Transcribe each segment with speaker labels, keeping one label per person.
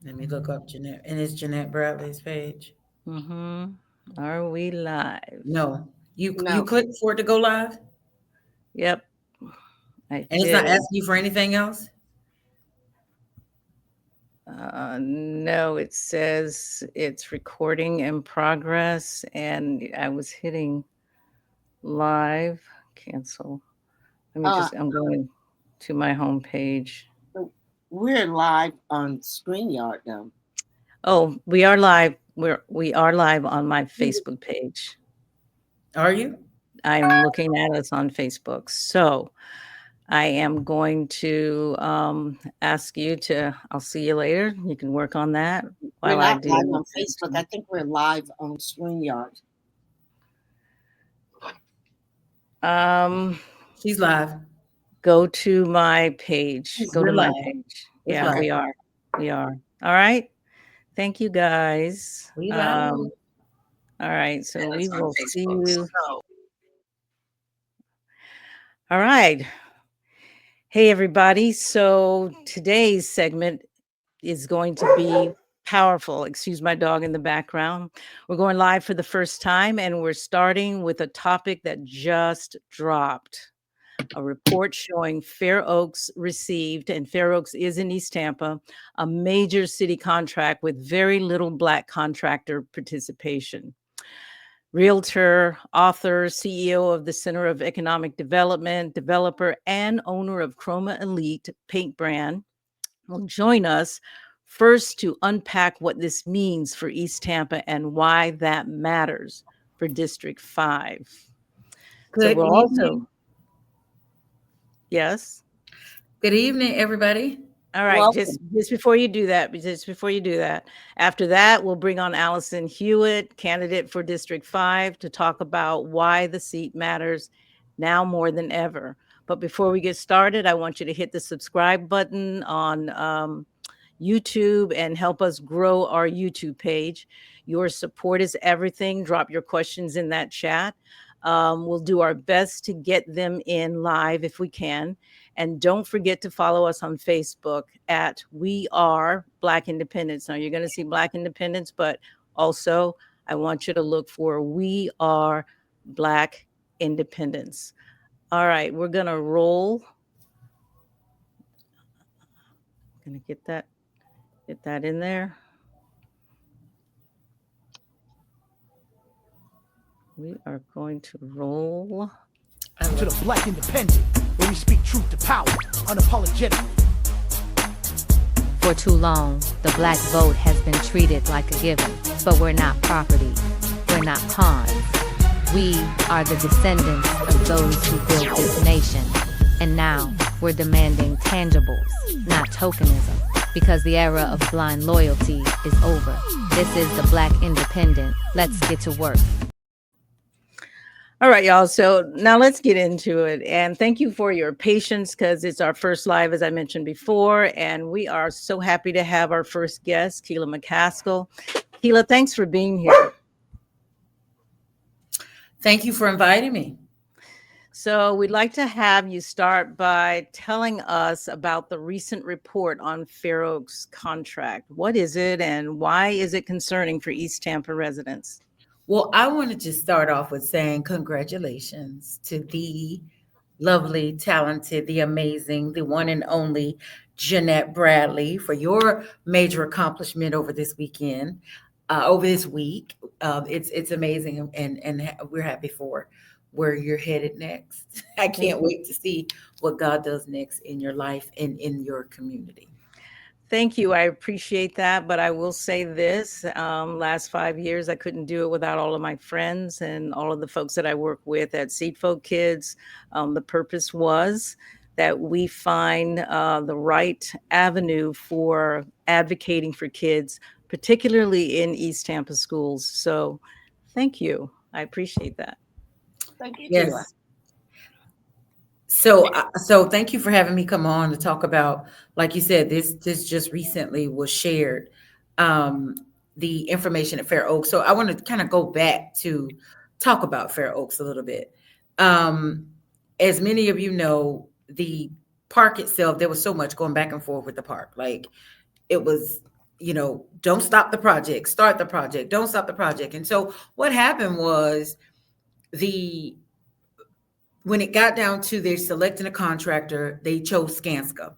Speaker 1: Let me look up Jeanette. And it's Jeanette Bradley's page.
Speaker 2: Mm-hmm. Are we live?
Speaker 1: No. You
Speaker 3: No.
Speaker 1: click for it to go live?
Speaker 2: Yep, I
Speaker 1: And it's not
Speaker 2: did.
Speaker 1: asking you for anything else?
Speaker 2: No, it says it's recording in progress, and I was hitting live, cancel.
Speaker 3: Uh,
Speaker 2: I'm going to my home page.
Speaker 3: we're live on StreamYard though.
Speaker 2: Oh, we are live. We are live on my Facebook page.
Speaker 1: Are you?
Speaker 2: I'm looking at us on Facebook. So I am going to ask you to, I'll see you later. You can work on that
Speaker 3: We're
Speaker 2: while I
Speaker 3: not live
Speaker 2: do.
Speaker 3: on Facebook. I think we're live on StreamYard.
Speaker 2: Um,
Speaker 1: She's live.
Speaker 2: go to my page. Go to
Speaker 1: We're
Speaker 2: my
Speaker 1: live.
Speaker 2: page.
Speaker 1: It's
Speaker 2: Yeah,
Speaker 1: live.
Speaker 2: we are. We are. All right. Thank you guys.
Speaker 1: We live.
Speaker 2: All right. So
Speaker 3: That's
Speaker 2: we
Speaker 3: on
Speaker 2: will see
Speaker 3: Facebook.
Speaker 2: you.
Speaker 3: So
Speaker 2: All right. Hey, everybody. So today's segment is going to be powerful. Excuse my dog in the background. We're going live for the first time, and we're starting with a topic that just dropped. A report showing Fair Oaks received, and Fair Oaks is in East Tampa, a major city contract with very little Black contractor participation. Realtor, author, CEO of the Center of Economic Development, developer, and owner of Chroma Elite paint brand will join us first to unpack what this means for East Tampa and why that matters for District 5. So
Speaker 1: Good
Speaker 2: we'll also,
Speaker 1: evening.
Speaker 2: yes.
Speaker 1: Good evening, everybody.
Speaker 2: All right,
Speaker 3: welcome.
Speaker 2: just before you do that, after that, we'll bring on Allison Hewitt, candidate for District 5, to talk about why the seat matters now more than ever. But before we get started, I want you to hit the subscribe button on YouTube and help us grow our YouTube page. Your support is everything. Drop your questions in that chat. We'll do our best to get them in live if we can. And don't forget to follow us on Facebook at We Are Black Independence. Now, you're going to see Black Independence, but also I want you to look for We Are Black Independence. All right, we're going to roll. I'm going to get that in there. We are going to roll.
Speaker 4: To the Black Independent, where we speak truth to power, unapologetically.
Speaker 5: For too long, the black vote has been treated like a given, but we're not property. We're not pawns. We are the descendants of those who built this nation. And now, we're demanding tangibles, not tokenism, because the era of blind loyalty is over. This is the Black Independent. Let's get to work.
Speaker 2: All right, y'all. So now let's get into it. And thank you for your patience because it's our first live, as I mentioned before. And we are so happy to have our first guest, Keela McCaskill. Keela, thanks for being here.
Speaker 1: Thank you for inviting me.
Speaker 2: So we'd like to have you start by telling us about the recent report on Fair Oaks contract. What is it and why is it concerning for East Tampa residents?
Speaker 1: Well, I wanted to start off with saying congratulations to the lovely, talented, the amazing, the one and only Jeanette Bradley for your major accomplishment over this weekend, over this week. It's amazing, and we're happy for where you're headed next. I can't wait to see what God does next in your life and in your community.
Speaker 2: Thank you. I appreciate that. But I will say this, last 5 years, I couldn't do it without all of my friends and all of the folks that I work with at Seed Folk Kids. The purpose was that we find the right avenue for advocating for kids, particularly in East Tampa schools. So thank you. I appreciate that.
Speaker 3: Thank you,
Speaker 1: Yes.
Speaker 3: Keila.
Speaker 1: So thank you for having me come on to talk about, like you said, this just recently was shared, um, the information at Fair Oaks. So I want to kind of go back to talk about Fair Oaks a little bit. Um, as many of you know, the park itself, there was so much going back and forth with the park. Like it was don't stop the project, start the project, don't stop the project. And so what happened was when it got down to they're selecting a contractor, they chose Skanska.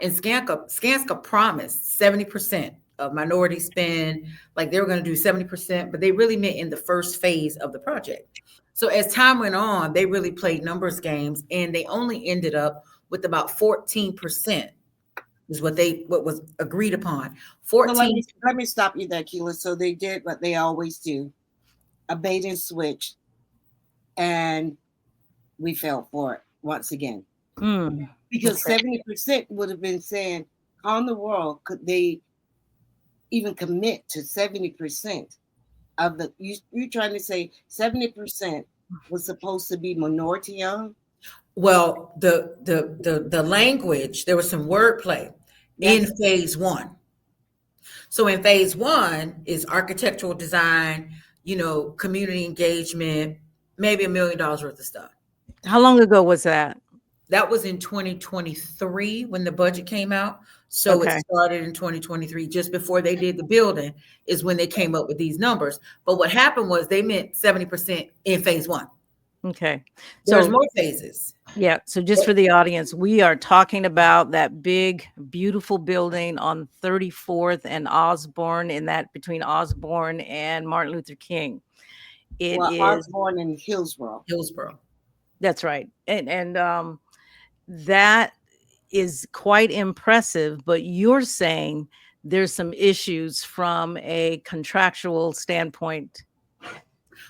Speaker 1: And Skanska promised 70% of minority spend, like they were going to do 70%, but they really meant in the first phase of the project. So as time went on, they really played numbers games, and they only ended up with about 14% is what was agreed upon. 14.
Speaker 3: Well, let me stop you there, Keila. So they did what they always do, a bait and switch, and we fell for it once again. Because 70% would have been saying, how in the world could they even commit to 70% of the, you're trying to say 70% was supposed to be minority owned?
Speaker 1: Well, the language, there was some wordplay in phase one. So in phase one is architectural design, community engagement, maybe $1 million worth of stuff.
Speaker 2: How long ago was that?
Speaker 1: That was in 2023 when the budget came out. So
Speaker 2: Okay.
Speaker 1: It started in 2023, just before they did the building is when they came up with these numbers. But what happened was they meant 70% in phase one.
Speaker 2: Okay.
Speaker 1: There's
Speaker 2: So
Speaker 1: more phases.
Speaker 2: yeah. So just for the audience, we are talking about that big, beautiful building on 34th and Osborne, in that between Osborne and Martin Luther King. It is
Speaker 3: Osborne and Hillsborough.
Speaker 2: That's right. And that is quite impressive, but you're saying there's some issues from a contractual standpoint.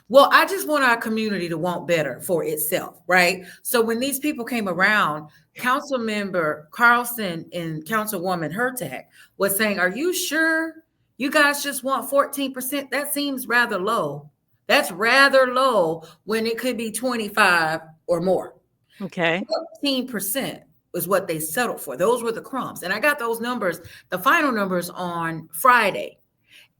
Speaker 1: Well, I just want our community to want better for itself, right? So when these people came around, Council Member Carlson and Councilwoman Hurtak was saying, are you sure you guys just want 14%? That seems rather low. That's rather low when it could be 25 or more.
Speaker 2: Okay.
Speaker 1: 14% was what they settled for. Those were the crumbs. And I got those numbers, the final numbers, on Friday.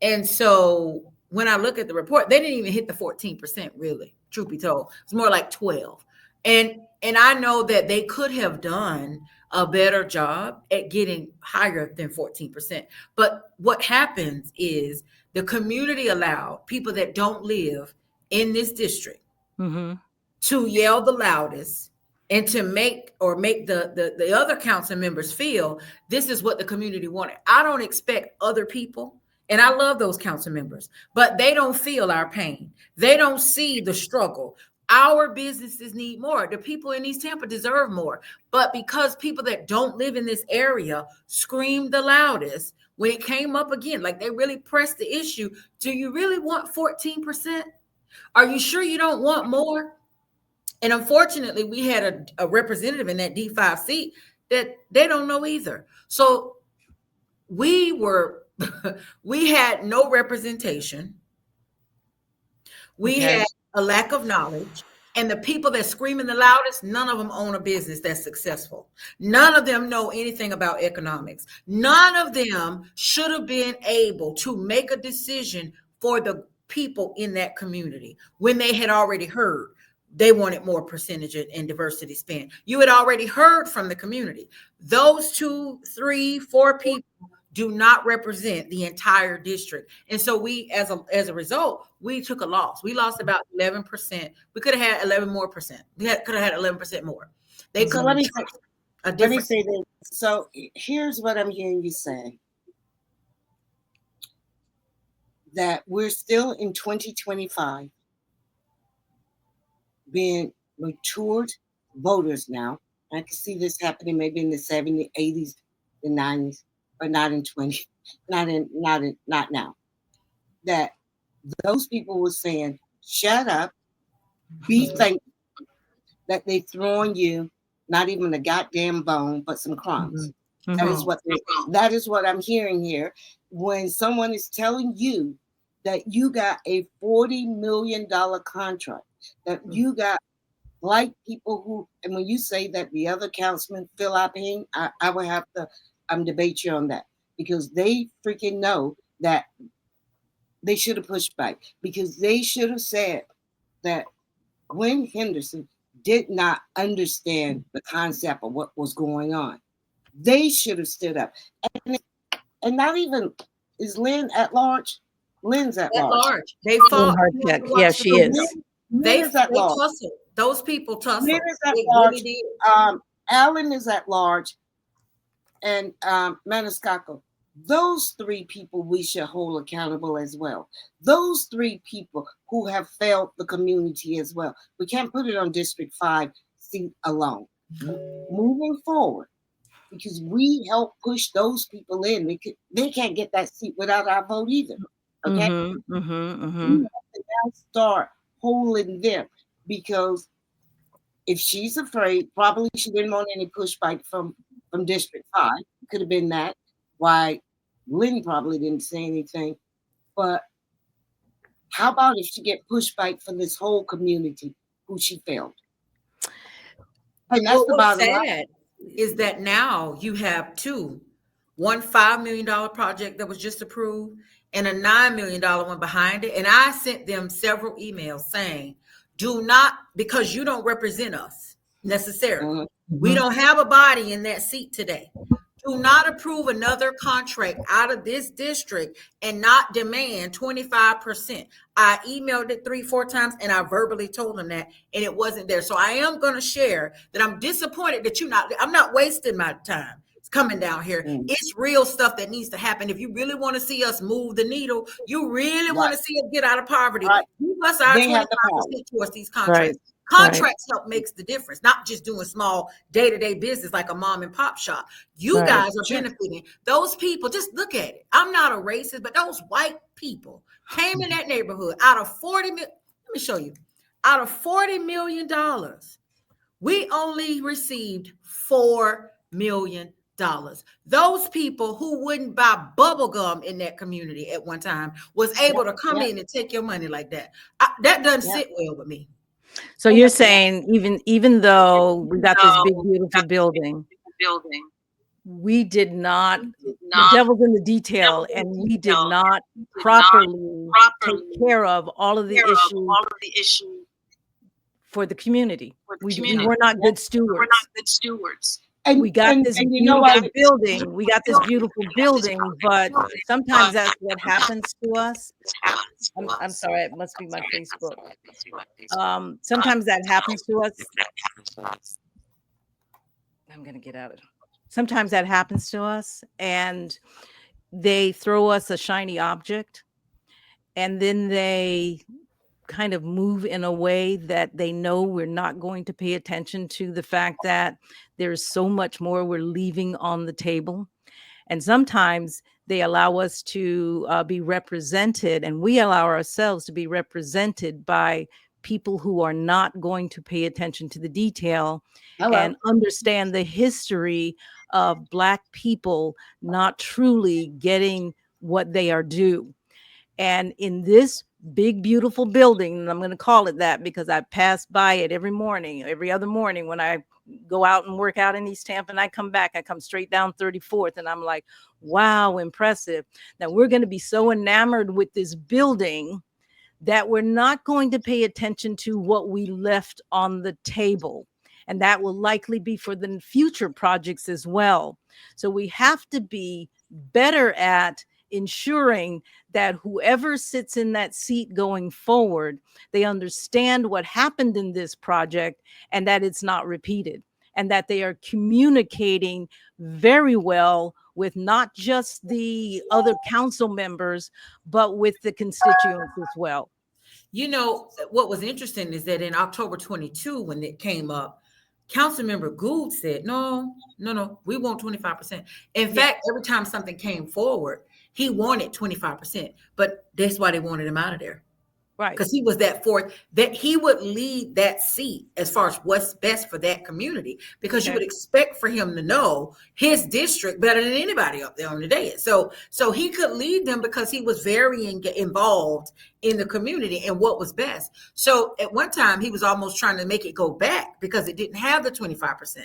Speaker 1: And so when I look at the report, they didn't even hit the 14%, really, truth be told. It's more like 12. And I know that they could have done a better job at getting higher than 14%. But what happens is the community allowed people that don't live in this district to yell the loudest and to make the other council members feel this is what the community wanted. I don't expect other people, and I love those council members, but they don't feel our pain. They don't see the struggle. Our businesses need more. The people in East Tampa deserve more. But because people that don't live in this area screamed the loudest when it came up again, like they really pressed the issue, do you really want 14%? Are you sure you don't want more? And unfortunately, we had a representative in that D5 seat that they don't know either. So we had no representation. We had a lack of knowledge. And the people that screaming the loudest, none of them own a business that's successful. None of them know anything about economics. None of them should have been able to make a decision for the people in that community when they had already heard they wanted more percentage and diversity spend. You had already heard from the community. Those 2, 3, 4 people do not represent the entire district. And so we, as a result, we took a loss. We lost about 11%. We could have had 11 more percent. We could have had 11% more.
Speaker 3: So let me say this. So here's what I'm hearing you say. That we're still in 2025 being matured voters now. I can see this happening maybe in the 70s, 80s, the 90s, but not in 20, not now. That those people were saying, shut up, be thankful that they throwing you not even a goddamn bone, but some crumbs. That is what I'm hearing here. When someone is telling you that you got a $40 million contract, that you got like people who, and when you say that the other councilmen feel our pain, I would have to debate you on that, because they freaking know that they should have pushed back, because they should have said that Gwen Henderson did not understand the concept of what was going on. They should have stood up. And not even Is Lynn at large? Lynn's at
Speaker 1: At
Speaker 3: large.
Speaker 1: large. They
Speaker 2: Lynn
Speaker 1: fought.
Speaker 2: Hartbeck. Yeah, she is.
Speaker 1: They
Speaker 3: Lynn is at large.
Speaker 1: tussled. Those people tussled.
Speaker 3: Lynn is at
Speaker 1: They
Speaker 3: large.
Speaker 1: really did.
Speaker 3: Alan is at large, and Maniscalco. Those three people we should hold accountable as well. Those three people who have failed the community as well. We can't put it on District 5 seat alone. Moving forward, because we help push those people in. They can't get that seat without our vote either. Okay? We have to now start holding them, because if she's afraid, probably she didn't want any pushback from District 5. Could have been that. Why Lynn probably didn't say anything. But how about if she get pushback from this whole community who she failed? And that's the bottom line.
Speaker 1: Is that now you have two, one $5 million project that was just approved and a $9 million one behind it. And I sent them several emails saying, do not, because you don't represent us necessarily. We don't have a body in that seat today. Do not approve another contract out of this district and not demand 25%. I emailed it 3-4 times and I verbally told them that, and it wasn't there. So I am going to share that I'm disappointed that I'm not wasting my time. It's coming down here. It's real stuff that needs to happen. If you really want to see us move the needle, you really want to see us get out of poverty, give us our 25% towards these contracts. Contracts help makes the difference, not just doing small day-to-day business like a mom and pop shop. You guys are benefiting. Those people, just look at it. I'm not a racist, but those white people came in that neighborhood out of 40 million. Let me show you. Out of $40 million, we only received $4 million. Those people who wouldn't buy bubble gum in that community at one time was able to come in and take your money like that. That doesn't sit well with me.
Speaker 2: So you're saying even though we got this big beautiful building, we did not, the devil's in the detail, and we did not properly take care of all of the issues for the community. We were not good stewards.
Speaker 3: And
Speaker 2: we got this beautiful building. We got this beautiful building, but sometimes that's what happens to us. I'm sorry, it must be my Facebook. Sometimes that happens to us. I'm gonna get out of it. Sometimes that happens to us, and they throw us a shiny object, and then they kind of move in a way that they know we're not going to pay attention to the fact that there's so much more we're leaving on the table. And sometimes they allow us to be represented, and we allow ourselves to be represented by people who are not going to pay attention to the detail and understand the history of Black people not truly getting what they are due. And in this big, beautiful building, and I'm going to call it that because I pass by it every morning, every other morning when I go out and work out in East Tampa, and I come back, I come straight down 34th, and I'm like, wow, impressive. Now we're going to be so enamored with this building that we're not going to pay attention to what we left on the table. And that will likely be for the future projects as well. So we have to be better at ensuring that whoever sits in that seat going forward, they understand what happened in this project and that it's not repeated, and that they are communicating very well with not just the other council members, but with the constituents as well.
Speaker 1: You know, what was interesting is that in October 22, when it came up, Councilmember Gould said, no, we want 25%. In fact, every time something came forward, he wanted 25%, but that's why they wanted him out of there.
Speaker 2: Right.
Speaker 1: Because he was that fourth, that he would lead that seat as far as what's best for that community, because you would expect for him to know his district better than anybody up there on the dais. So he could lead them because he was very involved in the community and what was best. So at one time he was almost trying to make it go back because it didn't have the 25%.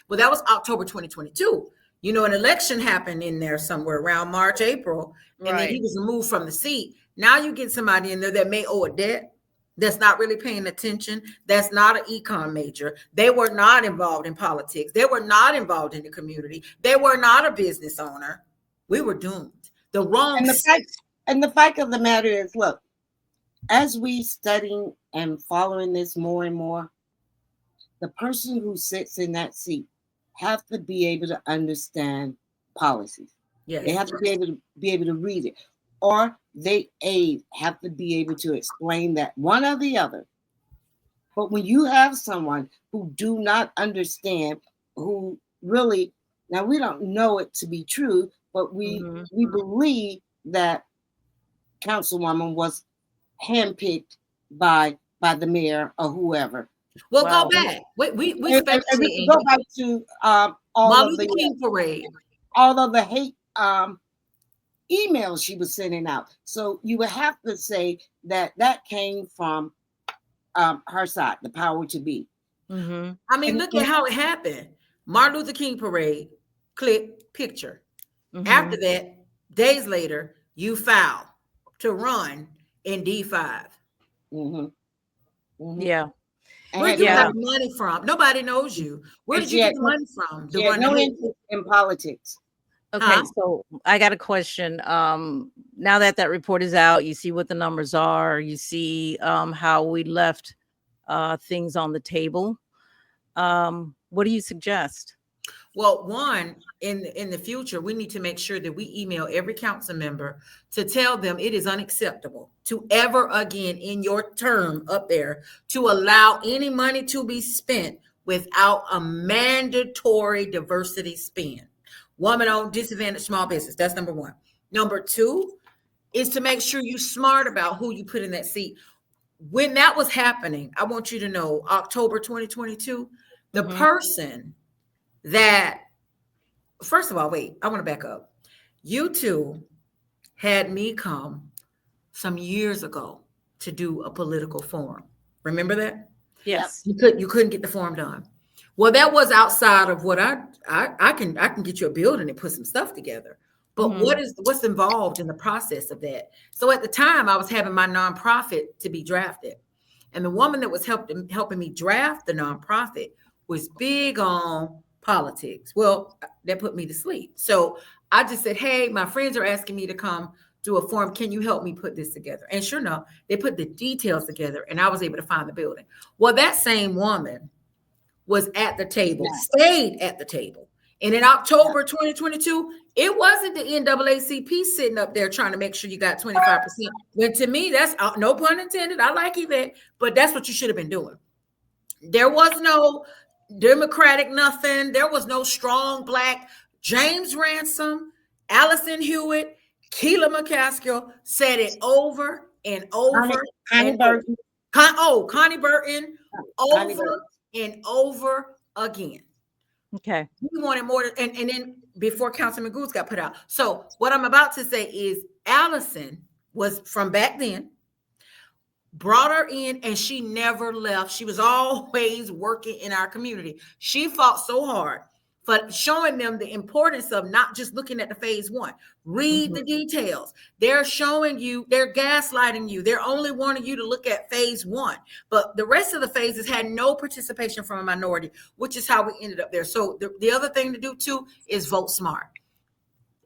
Speaker 1: Well, that was October 2022. You know, an election happened in there somewhere around March, April, and then he was removed from the seat. Now you get somebody in there that may owe a debt, that's not really paying attention, that's not an econ major. They were not involved in politics. They were not involved in the community. They were not a business owner. We were doomed. The wrong
Speaker 3: And the fact of the matter is, look, as we studying and following this more and more, the person who sits in that seat have to be able to understand policies.
Speaker 1: Yes.
Speaker 3: They have to be able to read it, or they have to be able to explain that one or the other. But when you have someone who do not understand, who really, now we don't know it to be true, but we believe that Councilwoman was handpicked by the mayor or whoever.
Speaker 1: Well, go back. We
Speaker 3: And we can go back to all
Speaker 1: Martin
Speaker 3: of
Speaker 1: Luther
Speaker 3: the
Speaker 1: King parade.
Speaker 3: all of the hate emails she was sending out. So you would have to say that came from her side, the power to be.
Speaker 1: I mean, look at how it happened. Martin Luther King parade, click picture. After that, days later, you filed to run in D5.
Speaker 2: Yeah.
Speaker 1: Where you got money from? Nobody knows you. Where did you get the money from?
Speaker 3: No interest in politics.
Speaker 2: Okay, so I got a question. Now that report is out, you see what the numbers are. You see how we left things on the table. What do you suggest?
Speaker 1: Well, one, in the future, we need to make sure that we email every council member to tell them it is unacceptable to ever again in your term up there to allow any money to be spent without a mandatory diversity spend. Woman-owned, disadvantaged small business. That's number one. Number two is to make sure you're smart about who you put in that seat. When that was happening, I want you to know, October 2022, the person that, first of all, wait, I want to back up. You two had me come some years ago to do a political forum. Remember that?
Speaker 2: Yes.
Speaker 1: You couldn't get the forum done. Well, that was outside of what I can get you a building and put some stuff together. But what's involved in the process of that? So at the time, I was having my nonprofit to be drafted. And the woman that was helping me draft the nonprofit was big on politics. Well, that put me to sleep. So I just said, hey, my friends are asking me to come do a forum. Can you help me put this together? And sure enough, they put the details together and I was able to find the building. Well, that same woman was at the table, stayed at the table. And in October 2022, it wasn't the NAACP sitting up there trying to make sure you got 25%. When to me, that's no pun intended. I like Yvette, but that's what you should have been doing. There was no Democratic nothing. There was no strong black. James Ransom, Allison Hewitt, Keela McCaskill said it over and over.
Speaker 3: Connie Burton.
Speaker 1: Connie Burton, over and over again.
Speaker 2: Okay.
Speaker 1: We wanted more, and then before Councilman Goose got put out. So what I'm about to say is Alison was from back then, brought her in, and she never left. She was always working in our community. She fought so hard for showing them the importance of not just looking at the phase one. Read the details. They're showing you, they're gaslighting you. They're only wanting you to look at phase one. But the rest of the phases had no participation from a minority, which is how we ended up there. So the other thing to do too is vote smart.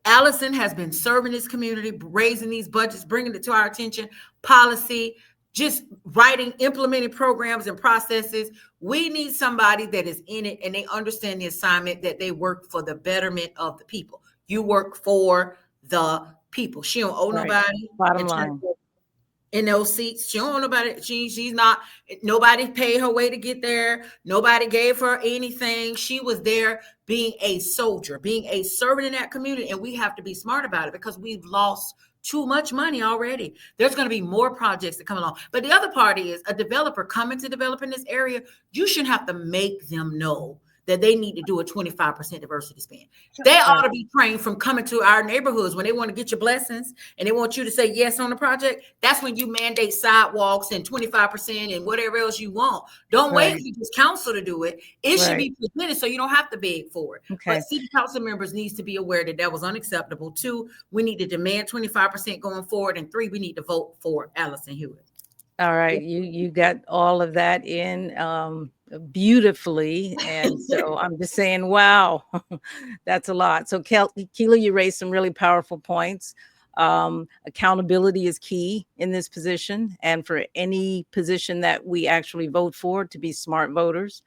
Speaker 1: Alison has been serving this community, raising these budgets, bringing it to our attention, policy, just writing, implementing programs and processes. We need somebody that is in it and they understand the assignment, that they work for the betterment of the people. You work for the people. She don't owe nobody.
Speaker 2: Bottom line.
Speaker 1: In those seats, she don't owe nobody. She's not, nobody paid her way to get there. Nobody gave her anything. She was there being a soldier, being a servant in that community. And we have to be smart about it because we've lost too much money already. There's going to be more projects that come along. But the other part is a developer coming to develop in this area, you shouldn't have to make them know that they need to do a 25% diversity spend. They ought to be trained from coming to our neighborhoods when they want to get your blessings and they want you to say yes on the project. That's when you mandate sidewalks and 25% and whatever else you want. Don't wait for this council to do it. It should be presented so you don't have to beg for it.
Speaker 2: Okay.
Speaker 1: But city council members needs to be aware that was unacceptable. 2, we need to demand 25% going forward. And 3, we need to vote for Allison Hewitt.
Speaker 2: All right. You got all of that in beautifully. And so I'm just saying, wow, that's a lot. So Keela, you raised some really powerful points. Accountability is key in this position, and for any position that we actually vote for, to be smart voters.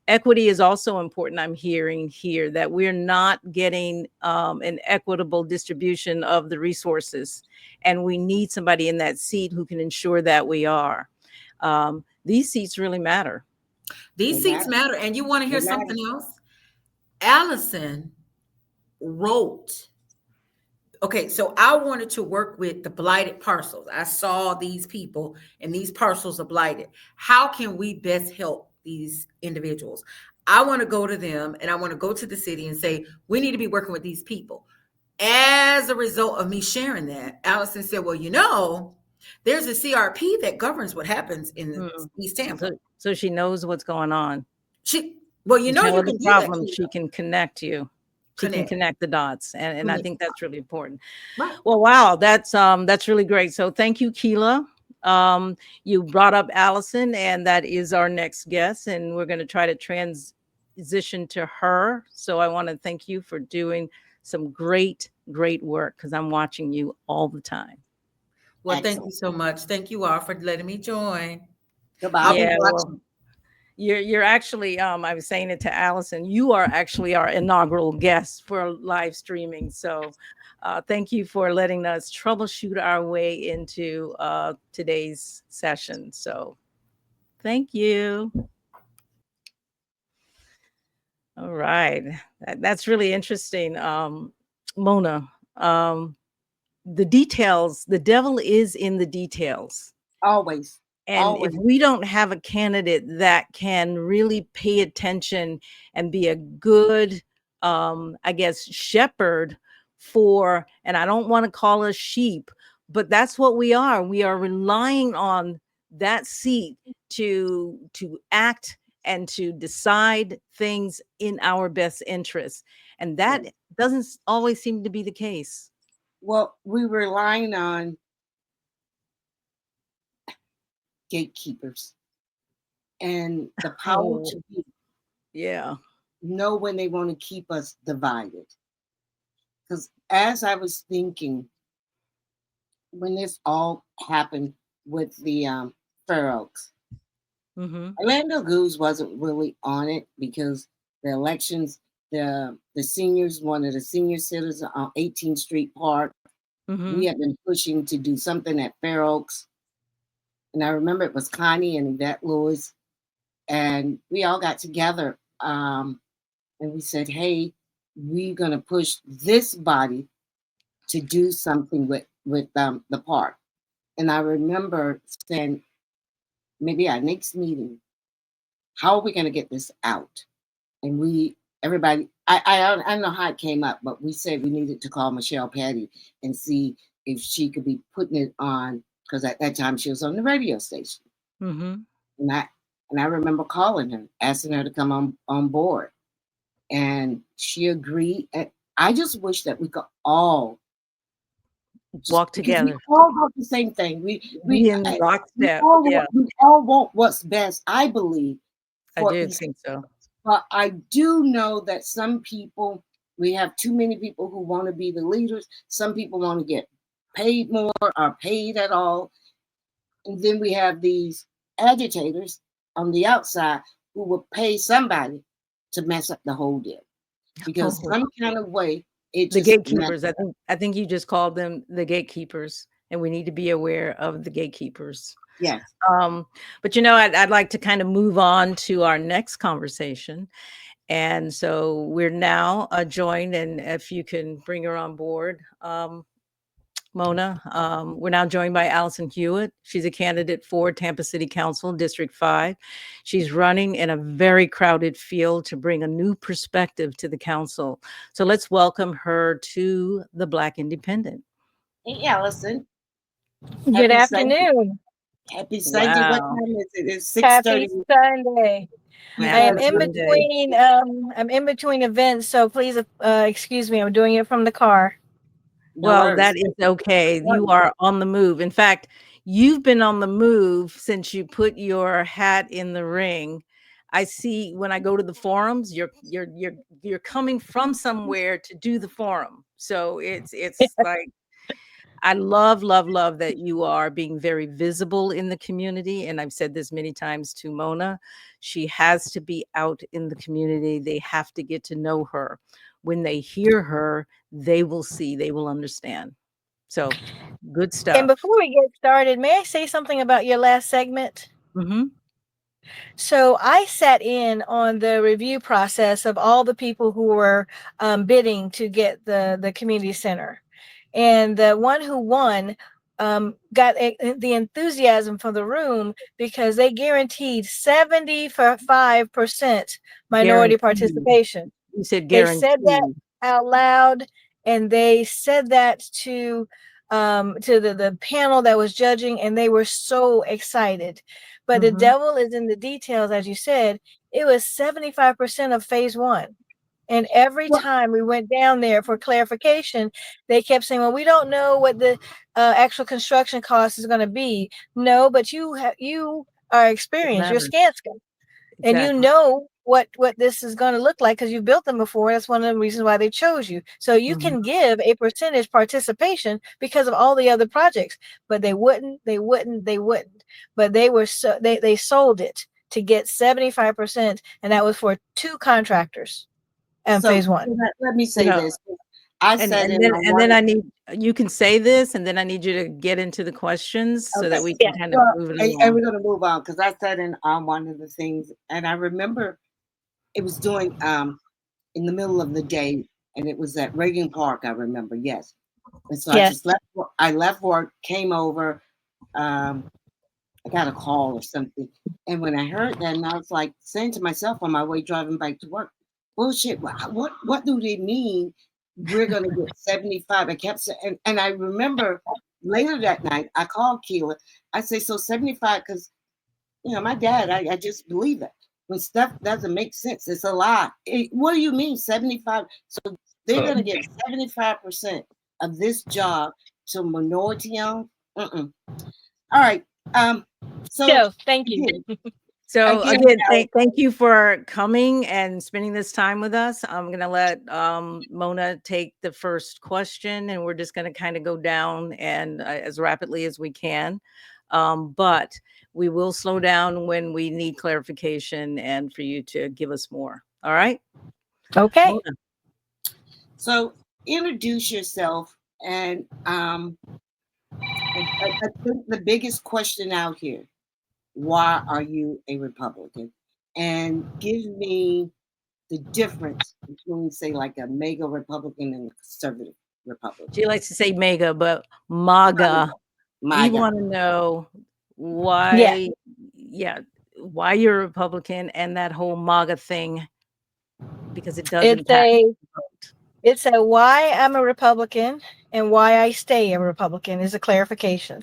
Speaker 2: Equity is also important. I'm hearing here that we're not getting an equitable distribution of the resources, and we need somebody in that seat who can ensure that we are. These seats really matter.
Speaker 1: These
Speaker 3: They
Speaker 1: seats matter. And you want to hear
Speaker 3: They matter.
Speaker 1: something else? Allison wrote. Okay, so I wanted to work with the blighted parcels. I saw these people and these parcels are blighted. How can we best help these individuals? I want to go to them and I want to go to the city and say, we need to be working with these people. As a result of me sharing that, Allison said, well, there's a CRP that governs what happens in East Tampa.
Speaker 2: So she knows what's going on.
Speaker 1: You
Speaker 2: You
Speaker 1: can
Speaker 2: the
Speaker 1: do
Speaker 2: problem.
Speaker 1: that.
Speaker 2: She can connect you. She can connect the dots, and I think that's really important.
Speaker 1: Right.
Speaker 2: Well, wow, that's really great. So thank you, Keela. You brought up Allison, and that is our next guest, and we're going to try to transition to her. So I want to thank you for doing some great work, because I'm watching you all the time.
Speaker 1: Well, thank you so much. Thank you all for letting me join.
Speaker 3: Goodbye.
Speaker 2: Yeah, well, you're actually, I was saying it to Alison, you are actually our inaugural guest for live streaming. So thank you for letting us troubleshoot our way into today's session. So thank you. All right. That's really interesting. Mona, the details, the devil is in the details.
Speaker 3: Always.
Speaker 2: And if we don't have a candidate that can really pay attention and be a good, shepherd for, and I don't want to call us sheep, but that's what we are. We are relying on that seat to act and to decide things in our best interest. And that doesn't always seem to be the case.
Speaker 3: Well, we're relying on gatekeepers and the power to know when they want to keep us divided. Because as I was thinking, when this all happened with the Fair Oaks, Orlando Goose wasn't really on it because the elections, the seniors wanted a senior citizen on 18th Street Park. We have been pushing to do something at Fair Oaks. And I remember it was Connie and Yvette Lewis. And we all got together and we said, hey, we're going to push this body to do something with the park. And I remember saying, maybe our next meeting, how are we going to get this out? And everybody, I don't know how it came up, but we said we needed to call Michelle Petty and see if she could be putting it on, because at that time she was on the radio station. And I remember calling her, asking her to come on board. And she agreed. And I just wish that we could all
Speaker 2: walk together.
Speaker 3: We all want the same thing. We all want what's best, I believe.
Speaker 2: I do think so.
Speaker 3: But I do know that some people, we have too many people who want to be the leaders. Some people want to get paid more or paid at all. And then we have these agitators on the outside who will pay somebody to mess up the whole deal. Because some kind of way,
Speaker 2: the gatekeepers, I think you just called them the gatekeepers, and we need to be aware of the gatekeepers.
Speaker 3: Yes.
Speaker 2: But I'd like to kind of move on to our next conversation. And so we're now joined, and if you can bring her on board, Mona, we're now joined by Allison Hewitt. She's a candidate for Tampa City Council District 5. She's running in a very crowded field to bring a new perspective to the council. So let's welcome her to the Black Independent.
Speaker 3: Hey, Allison.
Speaker 6: Good afternoon.
Speaker 3: Happy Sunday.
Speaker 2: Wow.
Speaker 3: What time is it? It's 6:30.
Speaker 6: Happy Sunday. I am in
Speaker 2: Sunday.
Speaker 6: between. I'm in between events, so please excuse me. I'm doing it from the car.
Speaker 2: Well, that is okay. You are on the move. In fact, you've been on the move since you put your hat in the ring. I see when I go to the forums, you're coming from somewhere to do the forum. So it's like I love, love, love that you are being very visible in the community. And I've said this many times to Mona. She has to be out in the community. They have to get to know her. When they hear her, they will see, they will understand. So good
Speaker 6: And
Speaker 2: stuff.
Speaker 6: before we get started, may I say something about your last segment?
Speaker 2: Mm-hmm.
Speaker 6: So I sat in on the review process of all the people who were bidding to get the community center. And the one who won got the enthusiasm from the room because they guaranteed 75% minority
Speaker 2: Guaranteed.
Speaker 6: participation.
Speaker 2: You said
Speaker 6: They
Speaker 2: guaranteed.
Speaker 6: said that out loud, and they said that to the panel that was judging, and they were so excited. But the
Speaker 2: Mhm.
Speaker 6: devil is in the details, as you said. It was 75% of phase one. And every time we went down there for clarification, they kept saying, well, we don't know what the actual construction cost is going to be. No, but you are experienced. You're
Speaker 2: matters.
Speaker 6: Skanska. And you
Speaker 2: Exactly.
Speaker 6: know what this is going to look like because you've built them before. That's one of the reasons why they chose you. So you
Speaker 2: Mhm.
Speaker 6: can give a percentage participation because of all the other projects, but they wouldn't. But they were they sold it to get 75%, and that was for 2 contractors in
Speaker 3: So
Speaker 6: phase one.
Speaker 3: let me say
Speaker 2: No.
Speaker 3: this. I
Speaker 2: And,
Speaker 3: said
Speaker 2: and
Speaker 3: in
Speaker 2: then
Speaker 3: my
Speaker 2: and then
Speaker 3: one-
Speaker 2: I need you can say this, and then I need you to get into the questions so that
Speaker 3: Okay.
Speaker 2: we can kind of
Speaker 3: Well,
Speaker 2: move it
Speaker 3: and
Speaker 2: along.
Speaker 3: we're going to move on because I said in one of the things, and I remember it was doing in the middle of the day, and it was at Reagan Park. I remember, yes. And so I
Speaker 6: Yes.
Speaker 3: just left. I left work, came over. I got a call or something, and when I heard that, and I was like saying to myself on my way driving back to work, "Bullshit! What do they mean? We're going to get 75?" I kept saying, and I remember later that night, I called Keela. I say, "So 75?" Because my dad, I just believe it. When stuff doesn't make sense, it's a lie. What do you mean 75? So they're going to get 75% of this job to minority owned? All right. So
Speaker 6: So thank you.
Speaker 3: again,
Speaker 2: So
Speaker 3: again,
Speaker 2: again, thank you for coming and spending this time with us. I'm going to let Mona take the first question, and we're just going to kind of go down and as rapidly as we can. But we will slow down when we need clarification and for you to give us more. All right?
Speaker 6: Okay.
Speaker 2: Mona.
Speaker 3: So introduce yourself, and I think the biggest question out here: why are you a Republican? And give me the difference between, say, like a mega Republican and a conservative Republican.
Speaker 2: She likes to say mega, but MAGA. We
Speaker 3: MAGA.
Speaker 2: want to know why, why you're a Republican and that whole MAGA thing, because it does impact the vote.
Speaker 6: It's a why I'm a Republican and why I stay a Republican is a clarification.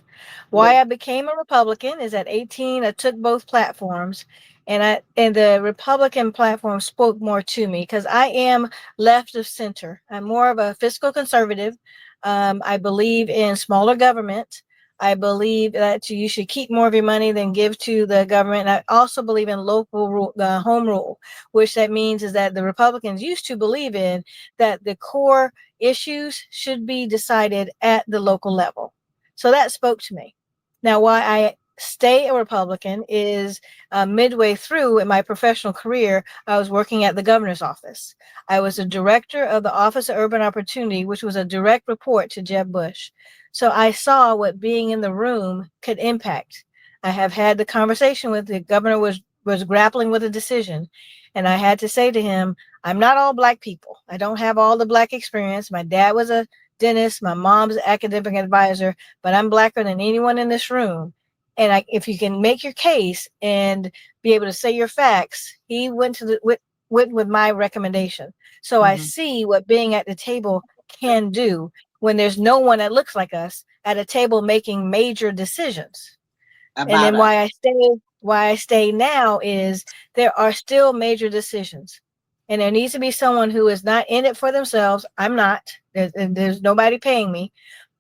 Speaker 6: Why I became a Republican is at 18, I took both platforms, and the Republican platform spoke more to me because I am left of center. I'm more of a fiscal conservative. I believe in smaller government. I believe that you should keep more of your money than give to the government. And I also believe in local rule, the home rule, which that means is that the Republicans used to believe in that the core issues should be decided at the local level. So that spoke to me. Now, why I stay a Republican is midway through in my professional career, I was working at the governor's office. I was a director of the Office of Urban Opportunity, which was a direct report to Jeb Bush. So I saw what being in the room could impact. I have had the conversation with the governor was grappling with a decision. And I had to say to him, I'm not all Black people. I don't have all the Black experience. My dad was a dentist. My mom's an academic advisor, but I'm Blacker than anyone in this room. And if you can make your case and be able to say your facts, he went with my recommendation. So I see what being at the table can do when there's no one that looks like us at a table making major decisions. And then why I stay now is there are still major decisions, and there needs to be someone who is not in it for themselves. I'm not. There's nobody paying me.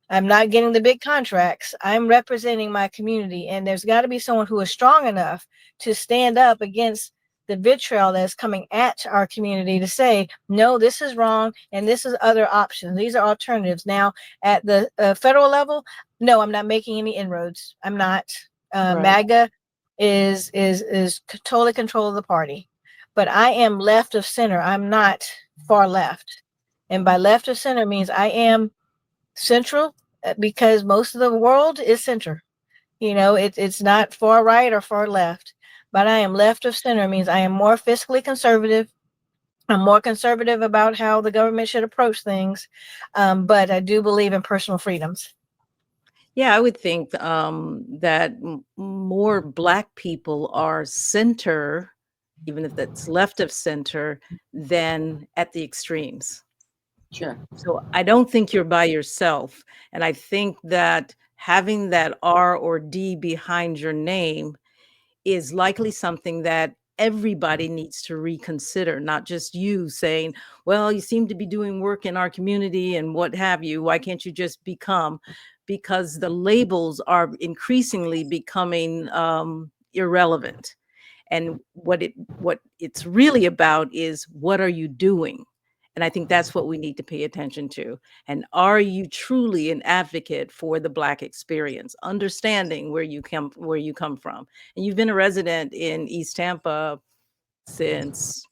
Speaker 6: I'm not getting the big contracts. I'm representing my community, and there's got to be someone who is strong enough to stand up against the vitriol that's coming at our community to say, no, this is wrong and this is other options. These are alternatives. Now, at the federal level, no, I'm not making any inroads. I'm not.
Speaker 2: Right.
Speaker 6: MAGA is totally control of the party, but I am left of center. I'm not far left, and by left of center means I am central, because most of the world is center. You know, it's not far right or far left, but I am left of center means I am more fiscally conservative. I'm more conservative about how the government should approach things, but I do believe in personal freedoms.
Speaker 2: Yeah, I would think that more Black people are center, even if that's left of center, than at the extremes.
Speaker 3: Sure.
Speaker 2: So I don't think you're by yourself. And I think that having that R or D behind your name is likely something that everybody needs to reconsider, not just you saying, well, you seem to be doing work in our community and what have you. Why can't you just become? Because the labels are increasingly becoming irrelevant. And what it's really about is, what are you doing? And I think that's what we need to pay attention to. And are you truly an advocate for the Black experience, understanding where you come from? And you've been a resident in East Tampa since.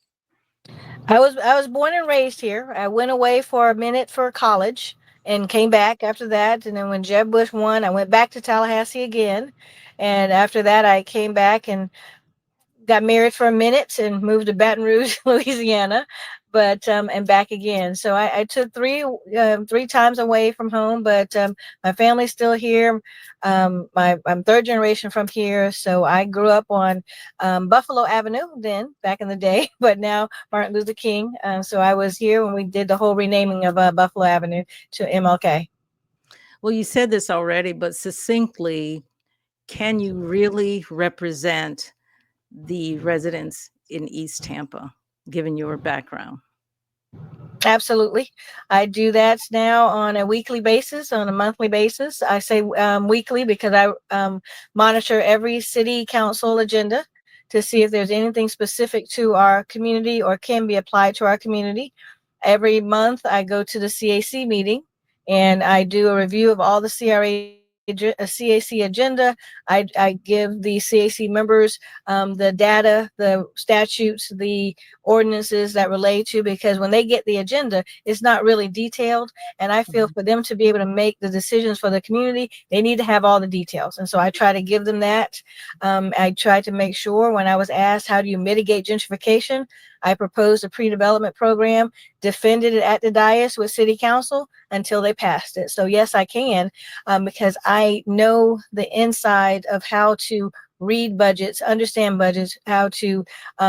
Speaker 6: I was born and raised here. I went away for a minute for college and came back after that. And then when Jeb Bush won, I went back to Tallahassee again. And after that, I came back and got married for a minute and moved to Baton Rouge, Louisiana, but and back again. So I took three times away from home, but my family's still here. I'm third generation from here, so I grew up on Buffalo Avenue then back in the day, but now Martin Luther King. So I was here when we did the whole renaming of Buffalo Avenue to MLK.
Speaker 2: Well, you said this already, but succinctly, can you really represent the residents in East Tampa, given your background?
Speaker 6: Absolutely. I do that now on a weekly basis, on a monthly basis. I say weekly because I monitor every city council agenda to see if there's anything specific to our community or can be applied to our community. Every month I go to the CAC meeting and I do a review of all the CAC agenda. I give the CAC members the data, the statutes, the ordinances that relate to, because when they get the agenda, it's not really detailed. And I feel for them to be able to make the decisions for the community, they need to have all the details. And so I try to give them that. I try to make sure, when I was asked, how do you mitigate gentrification? I proposed a pre-development program, defended it at the dais with city council until they passed it. So yes, I can, because I know the inside of how to read budgets, understand budgets, how to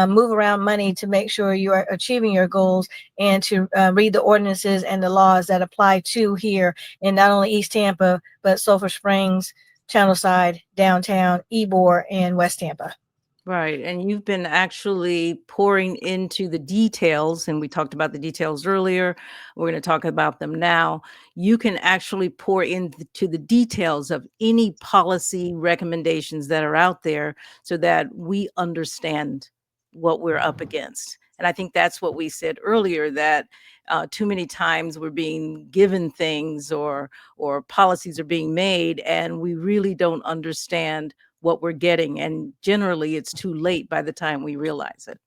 Speaker 6: move around money to make sure you are achieving your goals, and to read the ordinances and the laws that apply to here in not only East Tampa, but Sulphur Springs, Channelside, downtown, Ybor, and West Tampa.
Speaker 2: Right. And you've been actually pouring into the details, and we talked about the details earlier. We're going to talk about them now. You can actually pour into the details of any policy recommendations that are out there so that we understand what we're up against. And I think that's what we said earlier, that too many times we're being given things or policies are being made, and we really don't understand what we're getting. And generally it's too late by the time we realize it.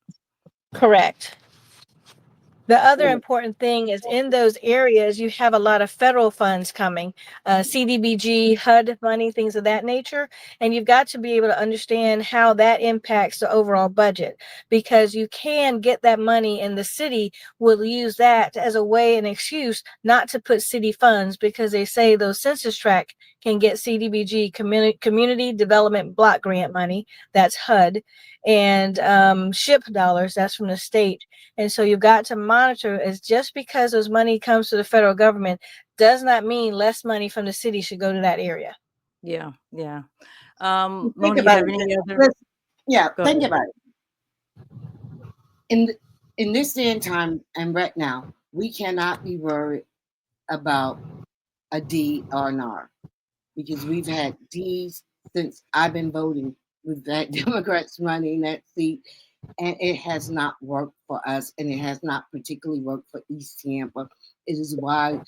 Speaker 6: Correct. The other important thing is, in those areas, you have a lot of federal funds coming, CDBG, HUD money, things of that nature. And you've got to be able to understand how that impacts the overall budget, because you can get that money and the city will use that as a way, an excuse not to put city funds, because they say those census tract can get CDBG, community development block grant money, that's HUD, and SHIP dollars, that's from the state. And so you've got to monitor, is just because those money comes to the federal government does not mean less money from the city should go to that area.
Speaker 2: Yeah. Yeah.
Speaker 3: Think
Speaker 2: Mona, you
Speaker 3: about
Speaker 2: have
Speaker 3: it.
Speaker 2: any other?
Speaker 3: Listen, yeah,
Speaker 2: Go
Speaker 3: think
Speaker 2: ahead.
Speaker 3: about it. In this day and time, and right now, we cannot be worried about a D or an R, because we've had D's since I've been voting. We've had Democrats running that seat, and it has not worked for us, and it has not particularly worked for East Tampa. It is why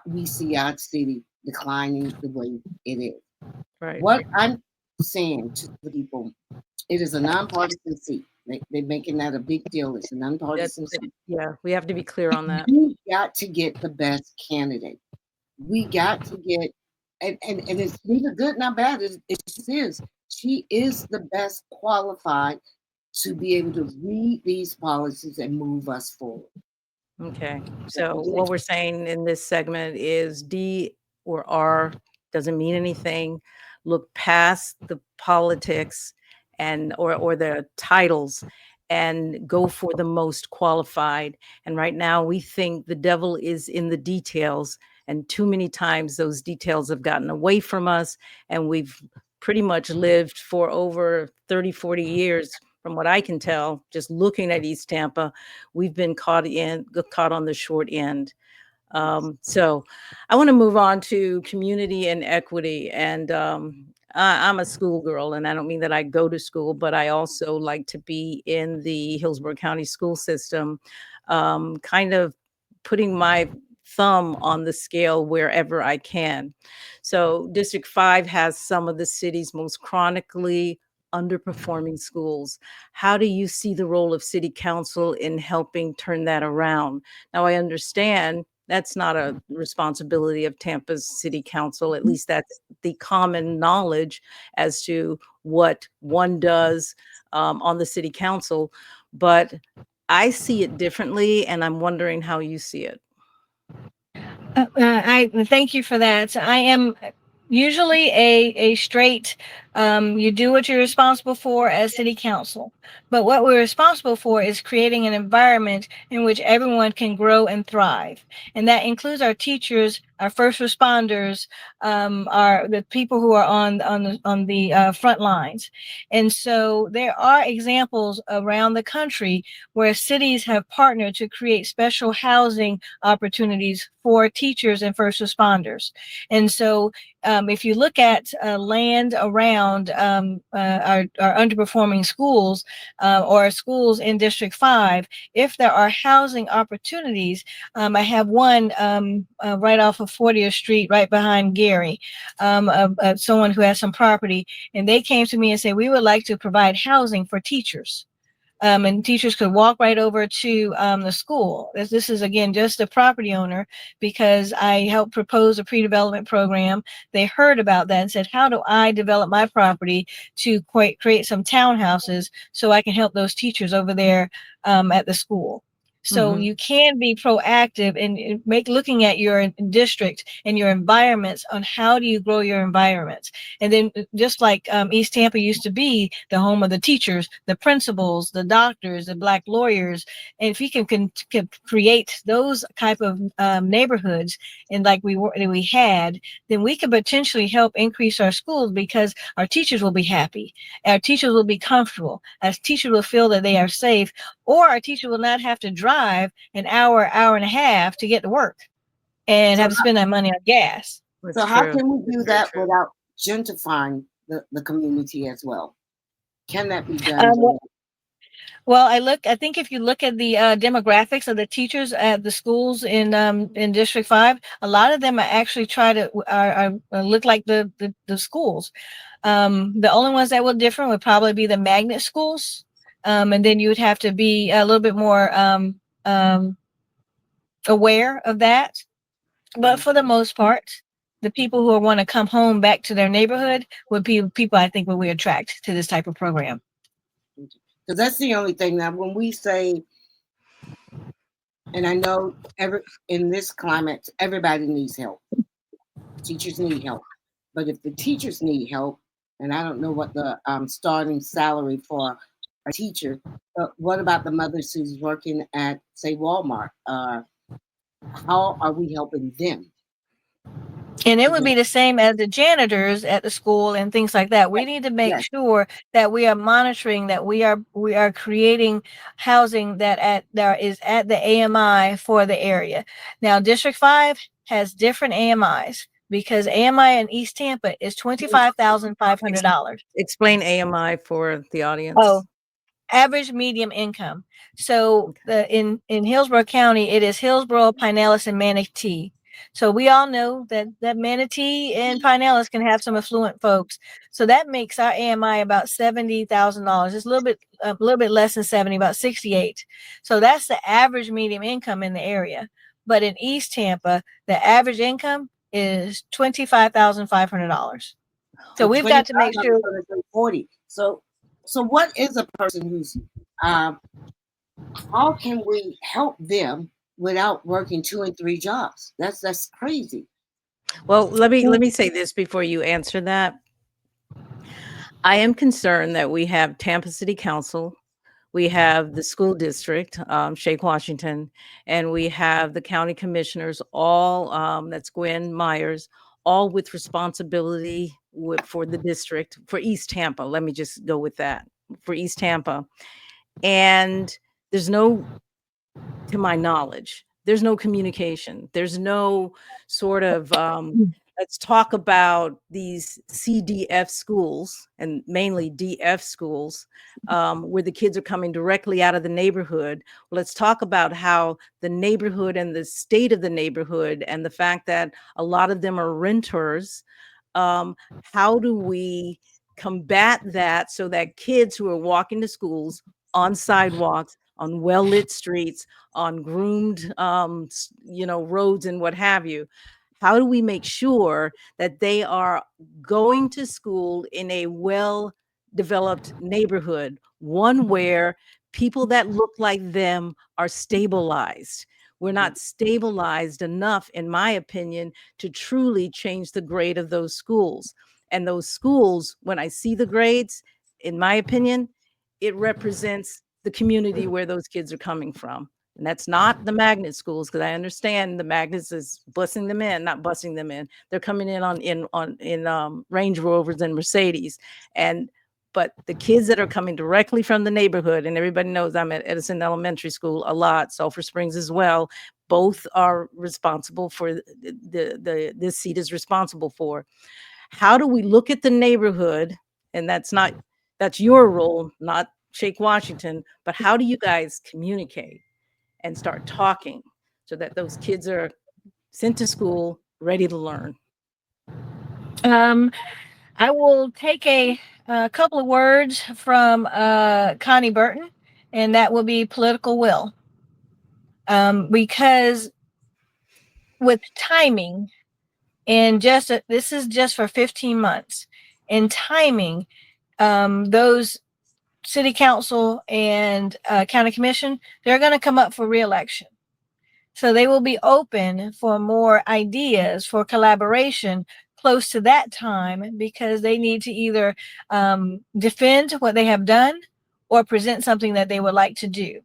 Speaker 3: we see our city declining the way it is.
Speaker 2: Right.
Speaker 3: What I'm saying to the people, it is a nonpartisan seat. They're making that a big deal. It's a nonpartisan seat.
Speaker 2: Yeah, we have to be clear on that.
Speaker 3: We got to get the best candidate. We got to get, and it's neither good nor bad. It just is. She is the best qualified to be able to read these policies and move us forward.
Speaker 2: Okay, so what we're saying in this segment is D or R doesn't mean anything. Look past the politics and or the titles and go for the most qualified. And right now we think the devil is in the details, and too many times those details have gotten away from us, and we've pretty much lived for over 30, 40 years, from what I can tell, just looking at East Tampa. We've been caught on the short end. So I want to move on to community and equity. And I'm a schoolgirl, and I don't mean that I go to school, but I also like to be in the Hillsborough County school system, kind of putting my thumb on the scale wherever I can. So District 5 has some of the city's most chronically underperforming schools. How do you see the role of city council in helping turn that around? Now, I understand that's not a responsibility of Tampa's city council. At least that's the common knowledge as to what one does on the city council. But I see it differently, and I'm wondering how you see it.
Speaker 6: I thank you for that. I am usually a straight, you do what you're responsible for as city council. But what we're responsible for is creating an environment in which everyone can grow and thrive. And that includes our teachers, our first responders, the people who are on the front lines. And so there are examples around the country where cities have partnered to create special housing opportunities for teachers and first responders. And so if you look at land around our underperforming schools or schools in District 5, if there are housing opportunities, I have one right off of 40th Street, right behind Gary, someone who has some property, and they came to me and said, we would like to provide housing for teachers. And teachers could walk right over to the school. This is, again, just a property owner, because I helped propose a pre-development program. They heard about that and said, how do I develop my property to create some townhouses so I can help those teachers over there at the school? So you can be proactive and looking at your district and your environments on how do you grow your environments. And then just like East Tampa used to be the home of the teachers, the principals, the doctors, the Black lawyers. And if you can create those type of neighborhoods, and like we had, then we could potentially help increase our schools, because our teachers will be happy. Our teachers will be comfortable. Our teachers will feel that they are safe, or our teacher will not have to drive an hour and a half to get to work and have to spend that money on gas.
Speaker 3: So how can we do that without gentrifying the community as well? Can that be done?
Speaker 6: Well, I think if you look at the demographics of the teachers at the schools in District 5, a lot of them are actually look like the schools. The only ones that will differ would probably be the magnet schools. And then you would have to be a little bit more aware of that. But for the most part, the people who want to come home back to their neighborhood would be people I think we attract to this type of program.
Speaker 3: Because that's the only thing. Now, when we say, and I know in this climate, everybody needs help. Teachers need help. But if the teachers need help, and I don't know what the starting salary for a teacher, but what about the mothers who's working at, say, Walmart? How are we helping them?
Speaker 6: And it would be the same as the janitors at the school and things like that. We need to make sure that we are monitoring, that we are creating housing that is at the AMI for the area. Now, District 5 has different AMIs, because AMI in East Tampa is $25,500.
Speaker 2: Explain AMI for the audience.
Speaker 6: Oh, average medium income. So in Hillsborough County, it is Hillsborough, Pinellas, and Manatee. So we all know that Manatee and Pinellas can have some affluent folks. So that makes our AMI about $70,000. It's a little bit less than 70, about 68. So that's the average medium income in the area. But in East Tampa, the average income is $25,500. So we've got to make sure.
Speaker 3: 40. So what is a person who's how can we help them without working 2 and 3 jobs? That's crazy.
Speaker 2: Well, let me say this before you answer that. I am concerned that we have Tampa City Council, we have the school district, Shake Washington, and we have the county commissioners, all that's Gwen Myers, all with responsibility for the district, for East Tampa. Let me just go with that, for East Tampa. And there's no, to my knowledge, there's no communication. There's no sort of, let's talk about these CDF schools and mainly DF schools, where the kids are coming directly out of the neighborhood. Let's talk about how the neighborhood and the state of the neighborhood and the fact that a lot of them are renters. How do we combat that so that kids who are walking to schools on sidewalks, on well-lit streets, on groomed, roads and what have you, how do we make sure that they are going to school in a well-developed neighborhood, one where people that look like them are stabilized? We're not stabilized enough, in my opinion, to truly change the grade of those schools. And those schools, when I see the grades, in my opinion, it represents the community where those kids are coming from. And that's not the magnet schools, because I understand the magnets is busing them in, not busing them in. They're coming in in Range Rovers and Mercedes. But the kids that are coming directly from the neighborhood, and everybody knows I'm at Edison Elementary School a lot, Sulphur Springs as well, both are responsible for this seat is responsible for. How do we look at the neighborhood? And that's your role, not Shake Washington, but how do you guys communicate and start talking so that those kids are sent to school ready to learn?
Speaker 6: I will take a couple of words from Connie Burton, and that will be political will. Because with timing, and this is just for 15 months, in timing, those city council and county commission, they're going to come up for re-election. So they will be open for more ideas for collaboration close to that time, because they need to either defend what they have done or present something that they would like to do.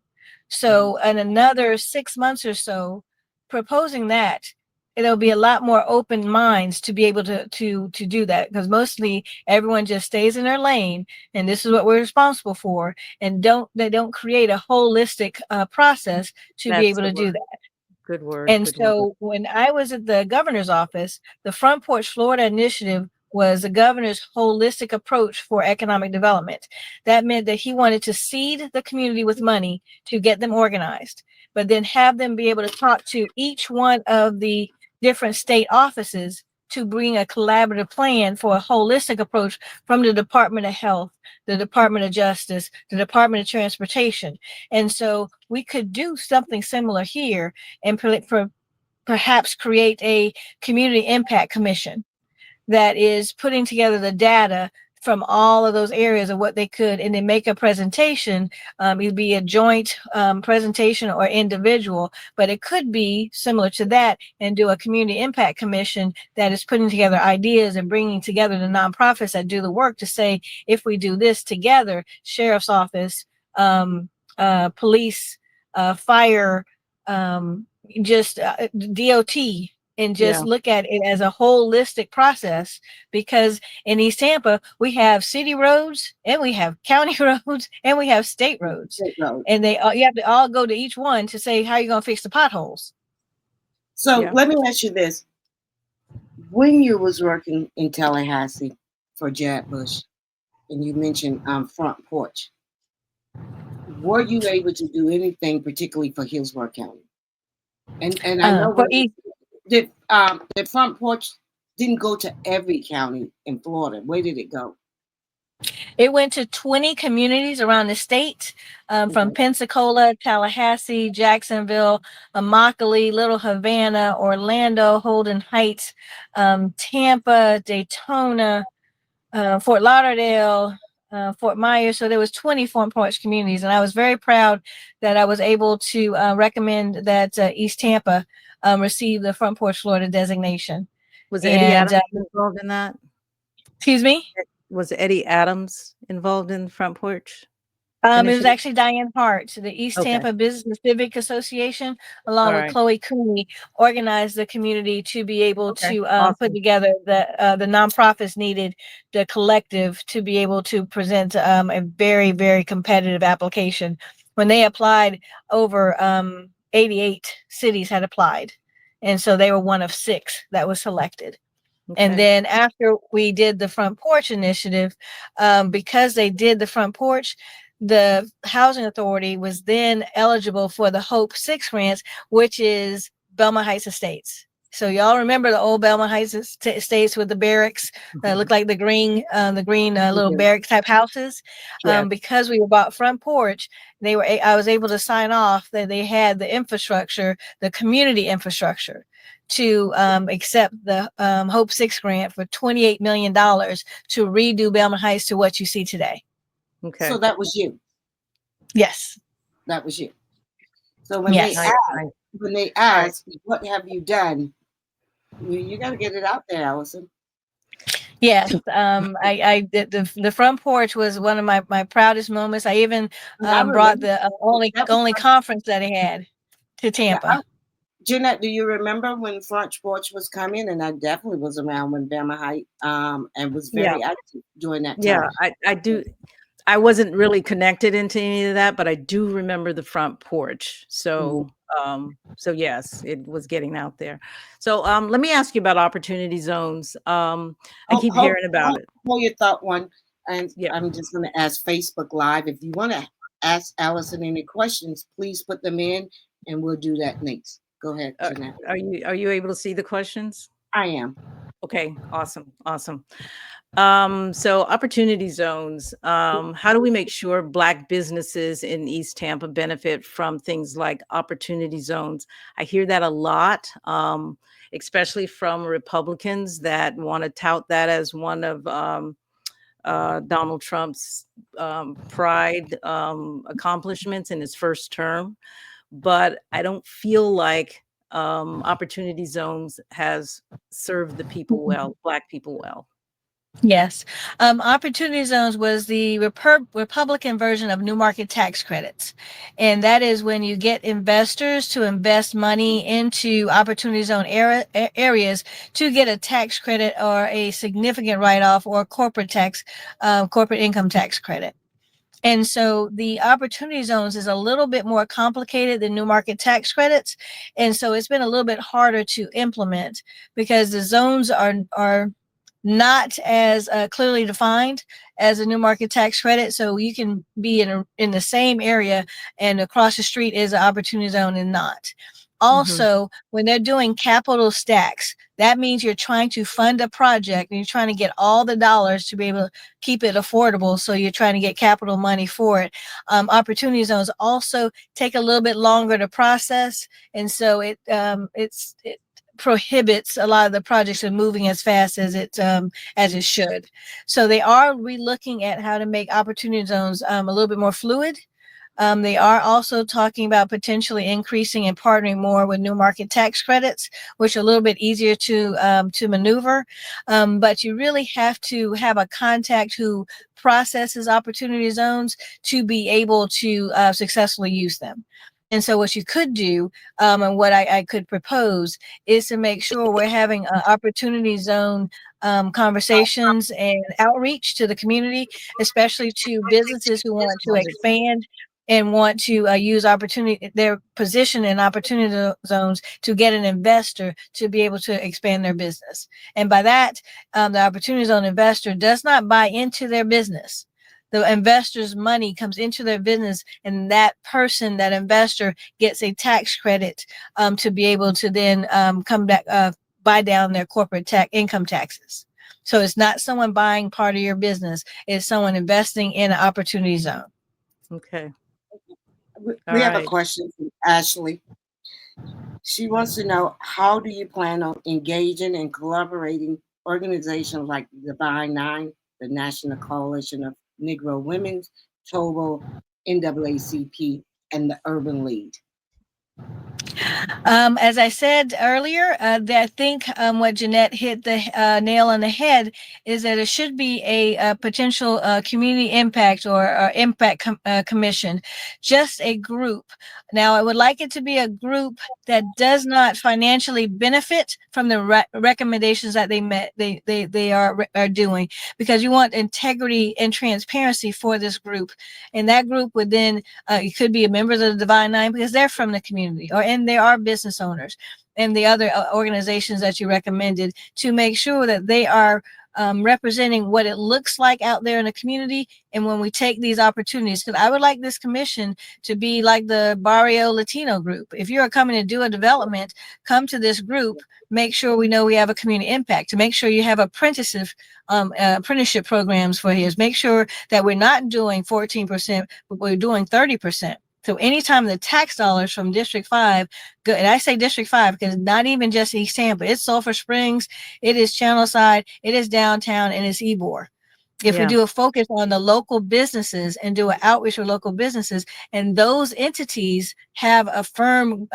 Speaker 6: So in another 6 months or so, proposing that, there'll be a lot more open minds to be able to do that, because mostly everyone just stays in their lane, and this is what we're responsible for, and they don't create a holistic process to be able to do that.
Speaker 2: Good word.
Speaker 6: And so when I was at the governor's office, the Front Porch Florida initiative was the governor's holistic approach for economic development. That meant that he wanted to seed the community with money to get them organized, but then have them be able to talk to each one of the different state offices to bring a collaborative plan for a holistic approach from the Department of Health, the Department of Justice, the Department of Transportation. And so we could do something similar here and perhaps create a community impact commission that is putting together the data from all of those areas of what they could, and then make a presentation. It'd be a joint presentation or individual, but it could be similar to that, and do a community impact commission that is putting together ideas and bringing together the nonprofits that do the work to say, if we do this together, sheriff's office, police, fire, just DOT, and just look at it as a holistic process. Because in East Tampa, we have city roads, and we have county roads, and we have state roads. And you have to all go to each one to say, how are you going to fix the potholes?
Speaker 3: So let me ask you this. When you was working in Tallahassee for Jeb Bush, and you mentioned Front Porch, were you able to do anything particularly for Hillsborough County? And I know
Speaker 6: For
Speaker 3: when
Speaker 6: East,
Speaker 3: the front porch didn't go to every county in Florida. Where did it go?
Speaker 6: it went to 20 communities around the state, from
Speaker 3: Okay.
Speaker 6: Pensacola, Tallahassee, Jacksonville, Immokalee, Little Havana, Orlando, Holden Heights, Tampa, Daytona, Fort Lauderdale, Fort Myers. So there was 20 front porch communities, and I was very proud that I was able to recommend that East Tampa receive the Front Porch Florida designation.
Speaker 2: Was Eddie
Speaker 6: And
Speaker 2: Adams involved in that?
Speaker 6: excuse me.
Speaker 2: Was Eddie Adams involved in the front porch
Speaker 6: It was
Speaker 2: initiative?
Speaker 6: actually Diane Hart, the East
Speaker 2: Okay.
Speaker 6: Tampa Business and Civic Association, along
Speaker 2: All
Speaker 6: with
Speaker 2: right.
Speaker 6: Chloe Cooney, organized the community to be able
Speaker 2: Okay.
Speaker 6: to put
Speaker 2: Awesome.
Speaker 6: together the nonprofits needed, the collective, to be able to present a very, very competitive application. When they applied, over 88 cities had applied, and so they were one of 6 that was selected. And
Speaker 2: Okay.
Speaker 6: then after we did the front porch initiative, because they did the front porch, the housing authority was then eligible for the Hope 6 grants, which is Belmont Heights Estates. So y'all remember the old Belmont Heights Estates with the barracks that looked like the green little
Speaker 3: Mhm.
Speaker 6: barrack type houses.
Speaker 2: Yeah.
Speaker 6: Because we bought front porch, I was able to sign off that they had the infrastructure, the community infrastructure, to accept the Hope 6 grant for $28 million to redo Belmont Heights to what you see today.
Speaker 2: Okay.
Speaker 3: So that was you.
Speaker 6: Yes.
Speaker 3: That was you. So when
Speaker 6: Yes.
Speaker 3: they ask, what have you done? You got to get it out there, Allison.
Speaker 6: Yes. I did the front porch was one of my proudest moments. I even
Speaker 3: I
Speaker 6: brought
Speaker 3: remember.
Speaker 6: the
Speaker 3: That was
Speaker 6: only conference that I had to Tampa.
Speaker 3: Jeanette, do you remember when Front Porch was coming? And I definitely was around when Bama Height and was
Speaker 2: Yeah.
Speaker 3: very active during that
Speaker 2: Yeah,
Speaker 3: time.
Speaker 2: I do. I wasn't really connected into any of that, but I do remember the front porch. So, so yes, it was getting out there. So, let me ask you about opportunity zones. I keep hearing about it.
Speaker 3: Hold your thought one. And
Speaker 2: Yeah.
Speaker 3: I'm just going to ask Facebook Live. If you want to ask Allison any questions, please put them in and we'll do that next. Go ahead, Jeanette.
Speaker 2: Are you able to see the questions?
Speaker 3: I am.
Speaker 2: Okay, awesome. So opportunity zones, how do we make sure Black businesses in East Tampa benefit from things like opportunity zones? I hear that a lot, especially from Republicans that want to tout that as one of Donald Trump's pride accomplishments in his first term. But I don't feel like opportunity zones has served the people well, Black people well.
Speaker 6: Yes. Opportunity zones was the Republican version of new market tax credits. And that is when you get investors to invest money into opportunity zone areas to get a tax credit or a significant write-off or corporate income tax credit. And so the opportunity zones is a little bit more complicated than new market tax credits. And so it's been a little bit harder to implement because the zones are not as clearly defined as a new market tax credit. So you can be in the same area and across the street is an opportunity zone and not. Also, when they're doing capital stacks, that means you're trying to fund a project and you're trying to get all the dollars to be able to keep it affordable. So you're trying to get capital money for it. Opportunity zones also take a little bit longer to process. And so it prohibits a lot of the projects from moving as fast as it should. So they are relooking at how to make opportunity zones a little bit more fluid. They are also talking about potentially increasing and partnering more with new market tax credits, which are a little bit easier to maneuver. But you really have to have a contact who processes opportunity zones to be able to successfully use them. And so what you could do, and what I could propose, is to make sure we're having opportunity zone conversations and outreach to the community, especially to businesses who want to expand and want to use their position in opportunity zones to get an investor to be able to expand their business. And by that, the opportunity zone investor does not buy into their business. the investor's money comes into their business, and that person, that investor, gets a tax credit to be able to then come back, buy down their corporate income taxes. So it's not someone buying part of your business, it's someone investing in an opportunity zone.
Speaker 2: Okay.
Speaker 3: We have a
Speaker 2: right.
Speaker 3: question from Ashley. She wants to know, how do you plan on engaging and collaborating organizations like Divine Nine, the National Coalition of Negro Women's, TOBO, NAACP, and the Urban League?
Speaker 6: As I said earlier, I think what Jeanette hit the nail on the head is that it should be a potential community impact or impact commission, just a group. Now, I would like it to be a group that does not financially benefit from the recommendations that they are doing, because you want integrity and transparency for this group, and that group would then it could be a member of the Divine Nine because they're from the community, and they are business owners, and the other organizations that you recommended, to make sure that they are representing what it looks like out there in the community. And when we take these opportunities, because I would like this commission to be like the Barrio Latino group. If you're coming to do a development, come to this group, make sure we know we have a community impact, to make sure you have apprenticeship programs for his, make sure that we're not doing 14%, but we're doing 30%. So anytime the tax dollars from District 5 go, and I say District 5 because not even just East Tampa, it's Sulphur Springs, it is Channelside, it is downtown, and it's Ybor. If we do a focus on the local businesses and do an outreach with local businesses, and those entities have a firm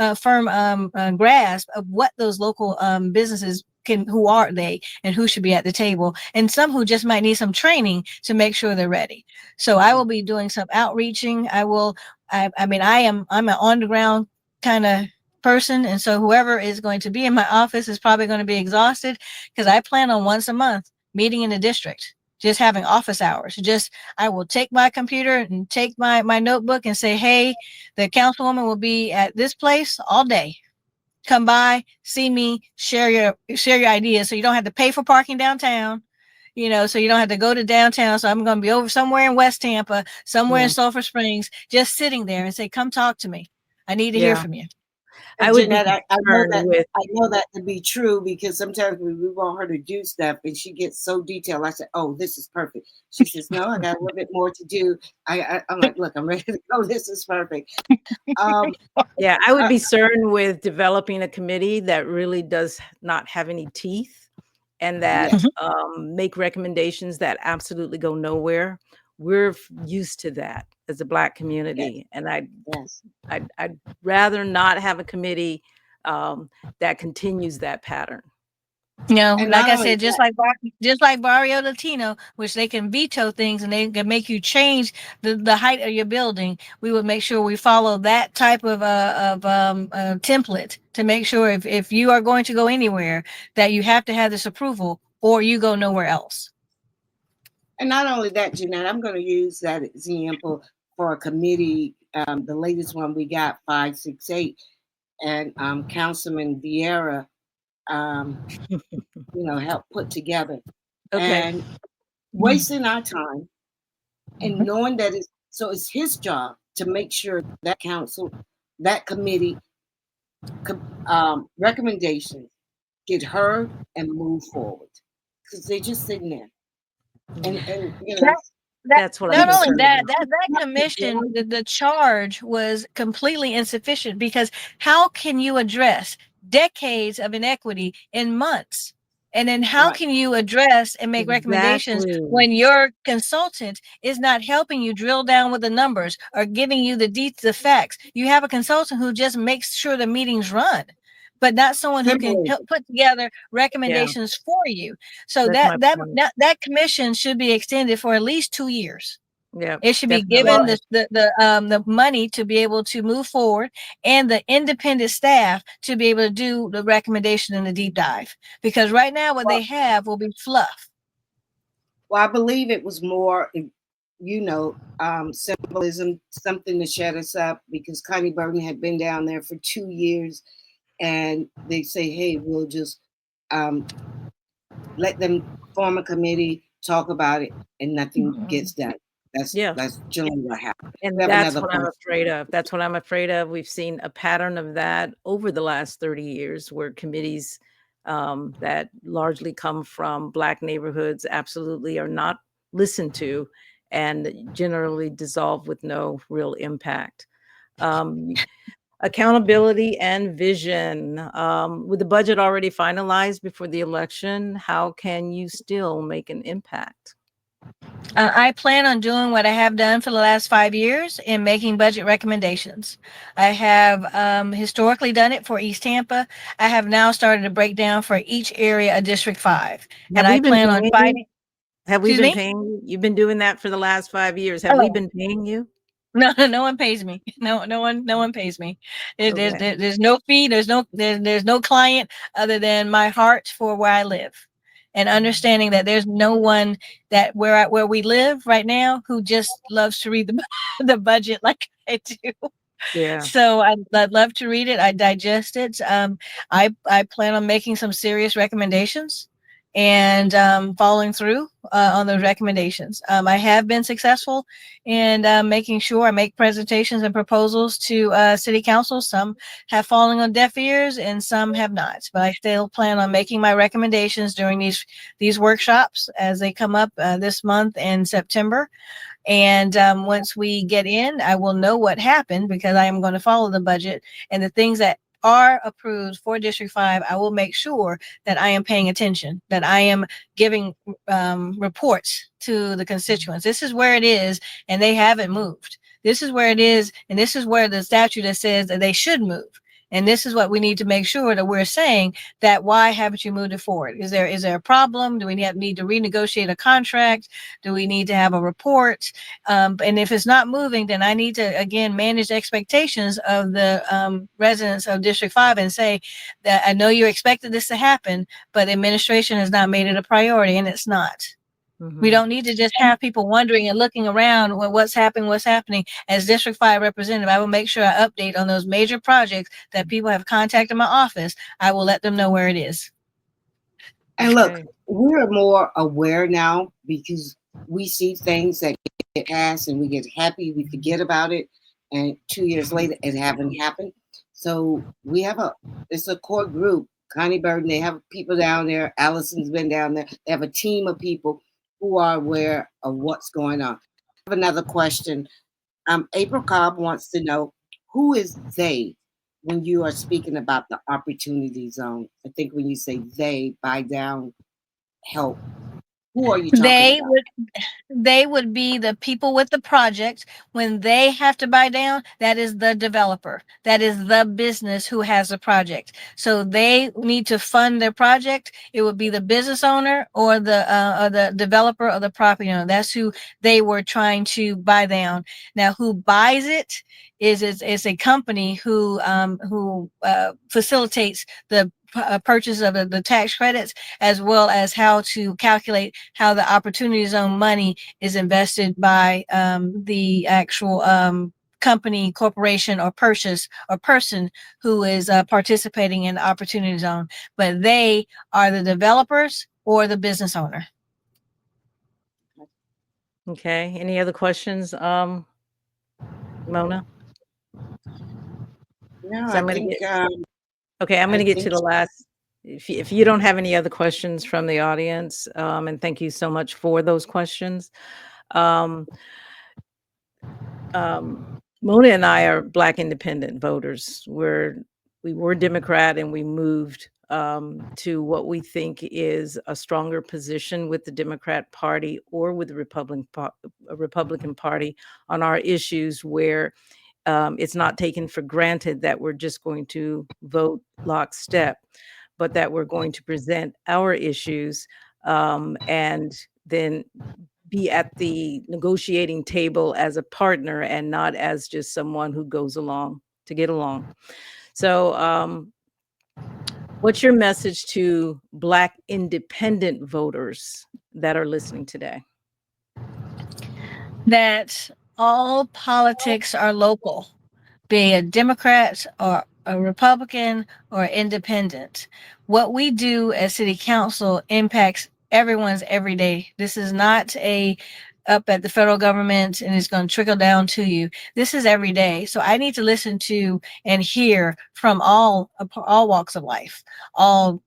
Speaker 6: grasp of what those local businesses who are they and who should be at the table, and some who just might need some training to make sure they're ready. So I will be doing some outreaching. I'm an on the ground kind of person, and so whoever is going to be in my office is probably going to be exhausted, because I plan on once a month meeting in the district, just having office hours. I will take my computer and take my notebook and say, hey, the councilwoman will be at this place all day. Come by, see me, share your ideas, so you don't have to pay for parking downtown. So you don't have to go to downtown. So I'm going to be over somewhere in West Tampa, somewhere in Sulphur Springs, just sitting there and say, come talk to me. I need to hear from you.
Speaker 3: And
Speaker 2: I would
Speaker 3: Jeanette,
Speaker 2: be
Speaker 3: I
Speaker 2: concerned
Speaker 3: know that to be true, because sometimes we want her to do stuff and she gets so detailed. I said, oh, this is perfect. She says, no, I got a little bit more to do. I'm like, look, I'm ready to go. This is perfect.
Speaker 2: Yeah, I would be concerned with developing a committee that really does not have any teeth, and that
Speaker 3: Yes.
Speaker 2: make recommendations that absolutely go nowhere. We're used to that as a Black community, and I'd rather not have a committee that continues that pattern.
Speaker 3: And
Speaker 6: Like
Speaker 3: not
Speaker 6: I
Speaker 3: only
Speaker 6: said, just like Barrio Latino, which they can veto things and they can make you change the height of your building, we would make sure we follow that type of template to make sure if you are going to go anywhere, that you have to have this approval or you go nowhere else.
Speaker 3: And not only that, Jeanette, I'm going to use that example for a committee. The latest one we got, 568, and Councilman Vieira, helped put together.
Speaker 2: Okay.
Speaker 3: And wasting our time and knowing that it's his job to make sure that that committee recommendations get heard and move forward, because they're just sitting there. And
Speaker 2: that's what I'm
Speaker 6: not only
Speaker 2: concerned
Speaker 6: that,
Speaker 2: about.
Speaker 6: that commission, the charge was completely insufficient, because how can you address decades of inequity in months? And then how can you address and make recommendations when your consultant is not helping you drill down with the numbers or giving you the facts? You have a consultant who just makes sure the meetings run, but not someone who can help put together recommendations for you. So that commission should be extended for at least 2 years.
Speaker 2: Yeah,
Speaker 6: it should be given the money to be able to move forward, and the independent staff to be able to do the recommendation and the deep dive. Because right now what they have will be fluff.
Speaker 3: Well, I believe it was more, symbolism, something to shut us up, because Connie Burton had been down there for 2 years, and they say, hey, we'll just let them form a committee, talk about it, and nothing gets done.
Speaker 2: Yeah.
Speaker 3: That's generally what happens.
Speaker 2: And
Speaker 3: We have
Speaker 2: that's
Speaker 3: another
Speaker 2: what I'm
Speaker 3: person.
Speaker 2: afraid of. That's what I'm afraid of. We've seen a pattern of that over the last 30 years where committees that largely come from Black neighborhoods absolutely are not listened to and generally dissolve with no real impact. Um, Accountability and vision. With the budget already finalized before the election, how can you still make an impact?
Speaker 6: I plan on doing what I have done for the last 5 years in making budget recommendations. I have historically done it for East Tampa. I have now started to break down for each area of District 5.
Speaker 2: Have
Speaker 6: And I
Speaker 2: we been
Speaker 6: plan on
Speaker 2: paying you?
Speaker 6: fighting.
Speaker 2: Have we
Speaker 6: Excuse
Speaker 2: been
Speaker 6: me?
Speaker 2: paying you? You've been doing that for the last 5 years. Have we
Speaker 6: Oh,
Speaker 2: been paying you?
Speaker 6: no, no one pays me. No one pays me.
Speaker 2: Okay.
Speaker 6: There's no fee. There's no client other than my heart for where I live, and understanding that there's no one that where we live right now who just loves to read the the budget like I do.
Speaker 2: Yeah.
Speaker 6: So I'd love to read it. I digest it. I plan on making some serious recommendations and following through on those recommendations. I have been successful in making sure I make presentations and proposals to city council. Some have fallen on deaf ears and some have not. But I still plan on making my recommendations during these workshops as they come up this month in September. And once we get in, I will know what happened because I am going to follow the budget and the things that are approved for District 5. I will make sure that I am paying attention, that I am giving reports to the constituents. This is where it is, and they haven't moved. This is where it is, and this is where the statute that says that they should move. And this is what we need to make sure that we're saying that why haven't you moved it forward? Is there a problem? Do we need to renegotiate a contract? Do we need to have a report? And if it's not moving, then I need to, again, manage expectations of the residents of District 5 and say that I know you expected this to happen, but the administration has not made it a priority, and it's not. We don't need to just have people wondering and looking around what's happening. As District 5 representative, I will make sure I update on those major projects that people have contacted my office. I will let them know where it is.
Speaker 3: And look,
Speaker 2: Okay.
Speaker 3: we're more aware now because we see things that get passed and we get happy, we forget about it, and 2 years later it haven't happened. So it's a core group. Connie Burden, they have people down there. Allison's been down there. They have a team of people who are aware of what's going on. I have another question. April Cobb wants to know, who is they when you are speaking about the opportunity zone? I think when you say they, buy down, help, who are you talking about?
Speaker 6: They would be the people with the project. When they have to buy down, that is the developer. That is the business who has a project. So they need to fund their project. It would be the business owner or the developer or the property owner. That's who they were trying to buy down. Now, who buys it is a company who facilitates the purchase of the tax credits, as well as how to calculate how the opportunity zone money is invested by the actual company, corporation, or person who is participating in the opportunity zone. But they are the developers or the business owner.
Speaker 2: Okay. Any other questions, Mona?
Speaker 3: No,
Speaker 2: So
Speaker 3: I
Speaker 2: I'm going to
Speaker 3: think
Speaker 2: get. Okay, I'm
Speaker 3: I
Speaker 2: going to get to
Speaker 3: think
Speaker 2: the last. If you don't have any other questions from the audience, and thank you so much for those questions. Um, Mona and I are Black independent voters. We were Democrat and we moved to what we think is a stronger position with the Democrat Party or with the Republican Party on our issues where it's not taken for granted that we're just going to vote lockstep, but that we're going to present our issues and then be at the negotiating table as a partner and not as just someone who goes along to get along. So, what's your message to Black independent voters that are listening today?
Speaker 6: That all politics are local, be a Democrat or a Republican or independent. What we do as city council impacts everyone's every day. This is not a up at the federal government, and it's going to trickle down to you. This is every day. So I need to listen to and hear from all walks of life, all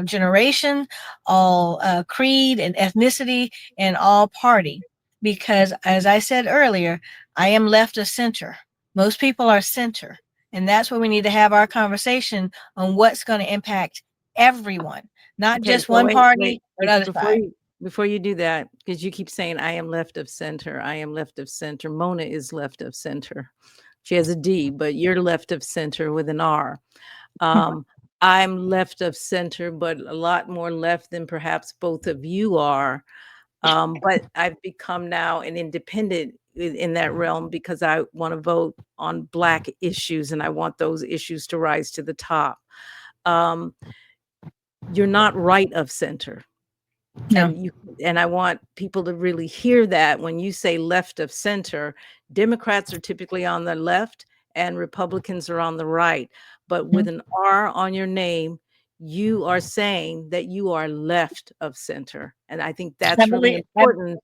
Speaker 6: generation, all creed and ethnicity, and all party. Because as I said earlier, I am left of center. Most people are center. And that's where we need to have our conversation on what's going to impact everyone, not
Speaker 2: Okay,
Speaker 6: just
Speaker 2: so
Speaker 6: one
Speaker 2: wait,
Speaker 6: party or
Speaker 2: wait,
Speaker 6: the other side.
Speaker 2: before you do that, because you keep saying I am left of center, I am left of center. Mona is left of center. She has a D, but you're left of center with an R. I'm left of center, but a lot more left than perhaps both of you are. But I've become now an independent in that realm because I want to vote on Black issues and I want those issues to rise to the top. You're not right of center.
Speaker 6: No.
Speaker 2: And I want people to really hear that when you say left of center, Democrats are typically on the left and Republicans are on the right. But with an R on your name, you are saying that you are left of center. And I think that's really important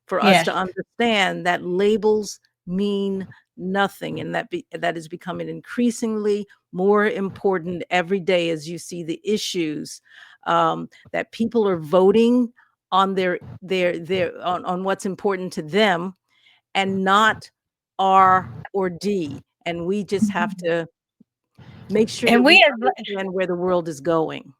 Speaker 2: for us to understand that labels mean nothing, and that is becoming increasingly more important every day as you see the issues that people are voting on their on what's important to them and not R or D. And we just have to make sure that we understand where the world is going.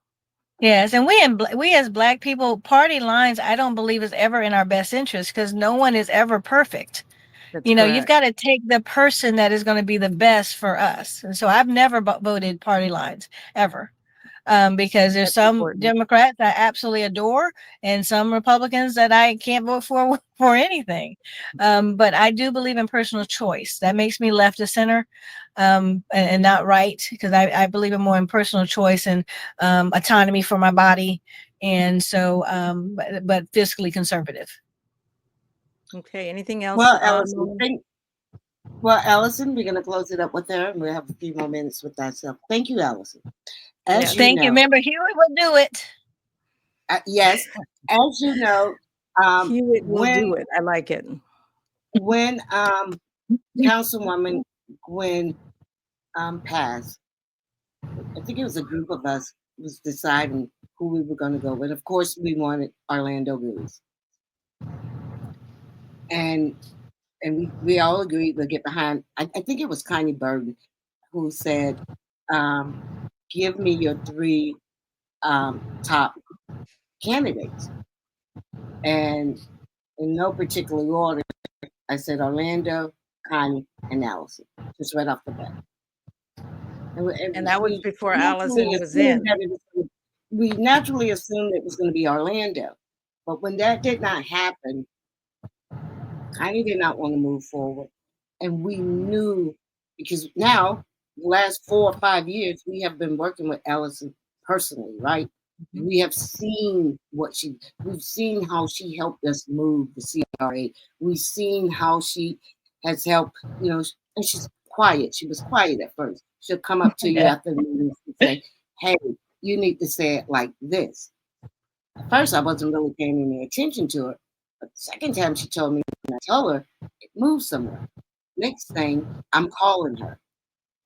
Speaker 6: Yes, and we as Black people, party lines, I don't believe is ever in our best interest because no one is ever perfect.
Speaker 2: That's
Speaker 6: You've
Speaker 2: correct.
Speaker 6: got to take the person that is going to be the best for us. And so I've never voted party lines ever. Because there's some
Speaker 2: important.
Speaker 6: Democrats I absolutely adore and some Republicans that I can't vote for anything. But I do believe in personal choice. That makes me left of center and not right, because I believe in more in personal choice and autonomy for my body. And so, but fiscally conservative.
Speaker 2: Okay, anything else?
Speaker 3: Well, Allison, we're going to close it up with her, and we'll have a few more minutes with that stuff. Thank you, Allison.
Speaker 6: Thank you. Member Hewitt will do it.
Speaker 3: Yes, as you know,
Speaker 2: Hewitt will do it. I like it.
Speaker 3: When Councilwoman Gwen passed, I think it was a group of us was deciding who we were going to go with. Of course, we wanted Orlando Lewis, and we all agreed we'll get behind. I think it was Connie Burton who said, "Give me your three top candidates," and in no particular order, I said Orlando, Connie, and Allison, just right off the bat.
Speaker 2: And that was before Allison was in.
Speaker 3: We naturally assumed it was going to be Orlando, but when that did not happen, Connie did not want to move forward, and we knew, because now the last 4 or 5 years we have been working with Alison personally, right? Mm-hmm. We have seen we've seen how she helped us move the CRA. We've seen how she has helped, and she's quiet. She was quiet at first. She'll come up to you after the meeting and say, "Hey, you need to say it like this." At first, I wasn't really paying any attention to her. But the second time she told me, and I told her, it moved somewhere. Next thing, I'm calling her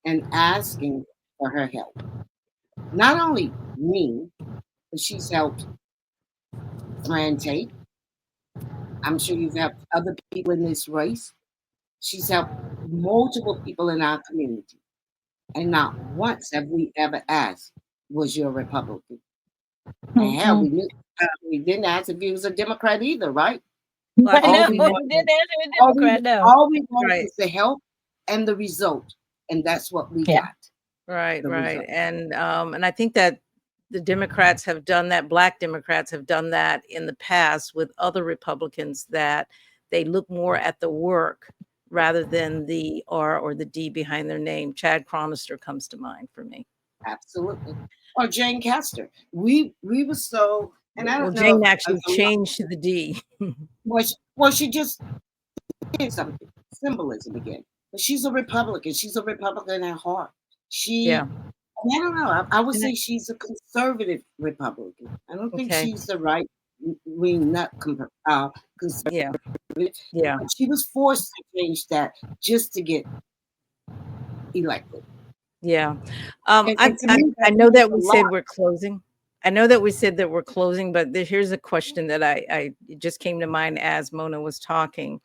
Speaker 3: and asking for her help. Not only me, but she's helped Fran Tate. I'm sure you've helped other people in this race. She's helped multiple people in our community. And not once have we ever asked, was you a Republican? Mm-hmm. And hell, we didn't ask if he was a Democrat either, right?
Speaker 6: All we
Speaker 3: want is the help and the result. And that's what we got.
Speaker 2: Right. And I think that the Democrats have done that. Black Democrats have done that in the past with other Republicans, that they look more at the work rather than the R or the D behind their name. Chad Chronister comes to mind for me.
Speaker 3: Absolutely. Or Jane Castor. We were so, and I don't know.
Speaker 2: Jane actually changed to the D.
Speaker 3: Well, she just did something, symbolism again. But she's a Republican. She's a Republican at heart. I don't know. I would say she's a conservative Republican. I don't think she's the right nut
Speaker 2: Yeah. Yeah.
Speaker 3: She was forced to change that just to get elected.
Speaker 2: Yeah.
Speaker 3: And to me,
Speaker 2: I
Speaker 3: that
Speaker 2: know that
Speaker 3: means a
Speaker 2: we said
Speaker 3: lot.
Speaker 2: we're closing. I know that we said that we're closing, but here's a question that I it just came to mind as Mona was talking.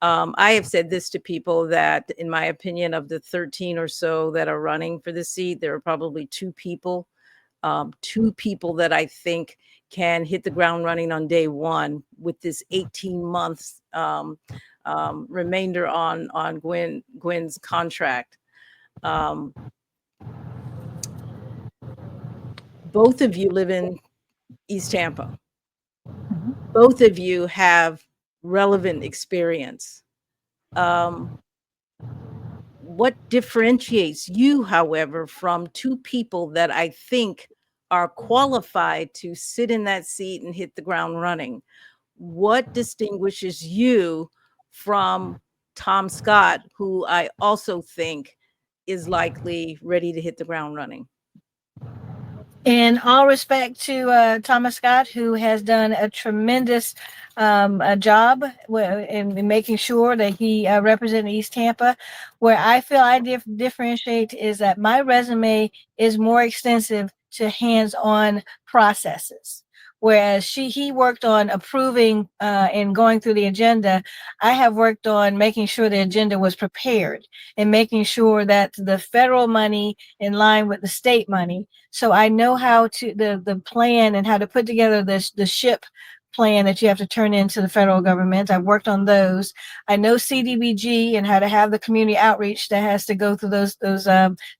Speaker 2: I have said this to people that, in my opinion, of the 13 or so that are running for the seat, there are probably two people that I think can hit the ground running on day one with this 18 months remainder on Gwen's contract. Both of you live in East Tampa. Both of you have relevant experience. What differentiates you, however, from two people that I think are qualified to sit in that seat and hit the ground running? What distinguishes you from Tom Scott, who I also think is likely ready to hit the ground running?
Speaker 6: In all respect to Thomas Scott, who has done a tremendous a job in making sure that he represents East Tampa, where I feel I differentiate is that my resume is more extensive to hands-on processes. Whereas he worked on approving and going through the agenda, I have worked on making sure the agenda was prepared and making sure that the federal money in line with the state money. So I know how to the plan and how to put together the SHIP plan that you have to turn into the federal government. I've worked on those. I know CDBG and how to have the community outreach that has to go through those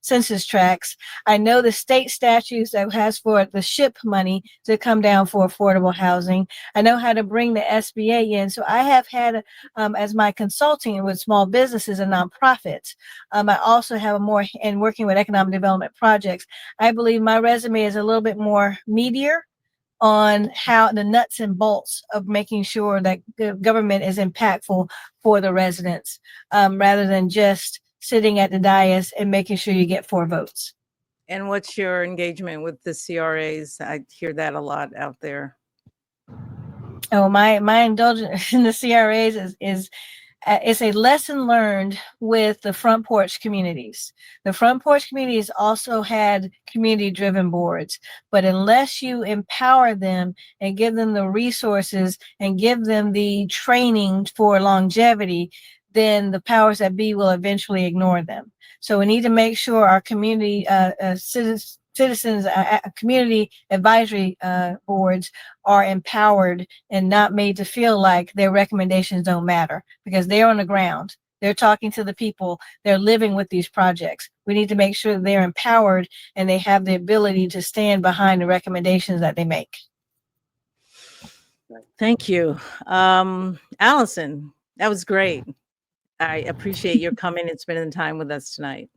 Speaker 6: census tracts. I know the state statutes that has for the SHIP money to come down for affordable housing. I know how to bring the SBA in. So I have had as my consulting with small businesses and nonprofits. I also have a more in working with economic development projects. I believe my resume is a little bit more meatier on how the nuts and bolts of making sure that the government is impactful for the residents, rather than just sitting at the dais and making sure you get 4 votes.
Speaker 2: And what's your engagement with the CRAs? I hear that a lot out there.
Speaker 6: Oh, my indulgence in the CRAs is it's a lesson learned with the front porch communities. The front porch communities also had community-driven boards, but unless you empower them and give them the resources and give them the training for longevity, then the powers that be will eventually ignore them. So we need to make sure our community citizens, community advisory boards are empowered and not made to feel like their recommendations don't matter, because they're on the ground. They're talking to the people. They're living with these projects. We need to make sure that they're empowered and they have the ability to stand behind the recommendations that they make.
Speaker 2: Thank you. Alison, that was great. I appreciate your coming and spending time with us tonight.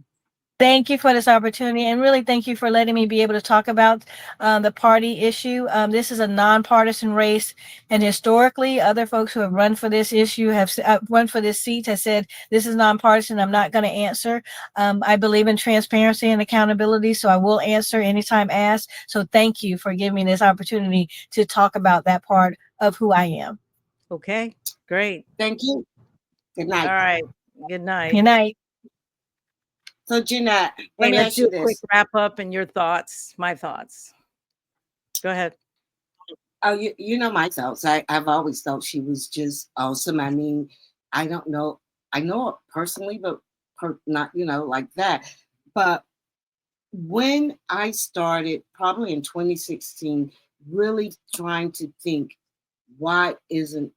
Speaker 6: Thank you for this opportunity, and really thank you for letting me be able to talk about the party issue. This is a nonpartisan race, and historically, other folks who have run for this issue have run for this seat have said this is nonpartisan. I'm not going to answer. I believe in transparency and accountability, so I will answer anytime asked. So thank you for giving me this opportunity to talk about that part of who I am.
Speaker 2: Okay, great.
Speaker 3: Thank you. Good night.
Speaker 2: All right. Good night.
Speaker 6: Good night.
Speaker 3: So, Jeanette,
Speaker 2: Hey,
Speaker 3: let me
Speaker 2: let's
Speaker 3: ask
Speaker 2: do
Speaker 3: you
Speaker 2: a quick
Speaker 3: this.
Speaker 2: wrap up and your thoughts, my thoughts. Go ahead.
Speaker 3: Oh, you know my thoughts. I've always thought she was just awesome. I mean, I don't know. I know her personally, but not, like that. But when I started, probably in 2016, really trying to think, why isn't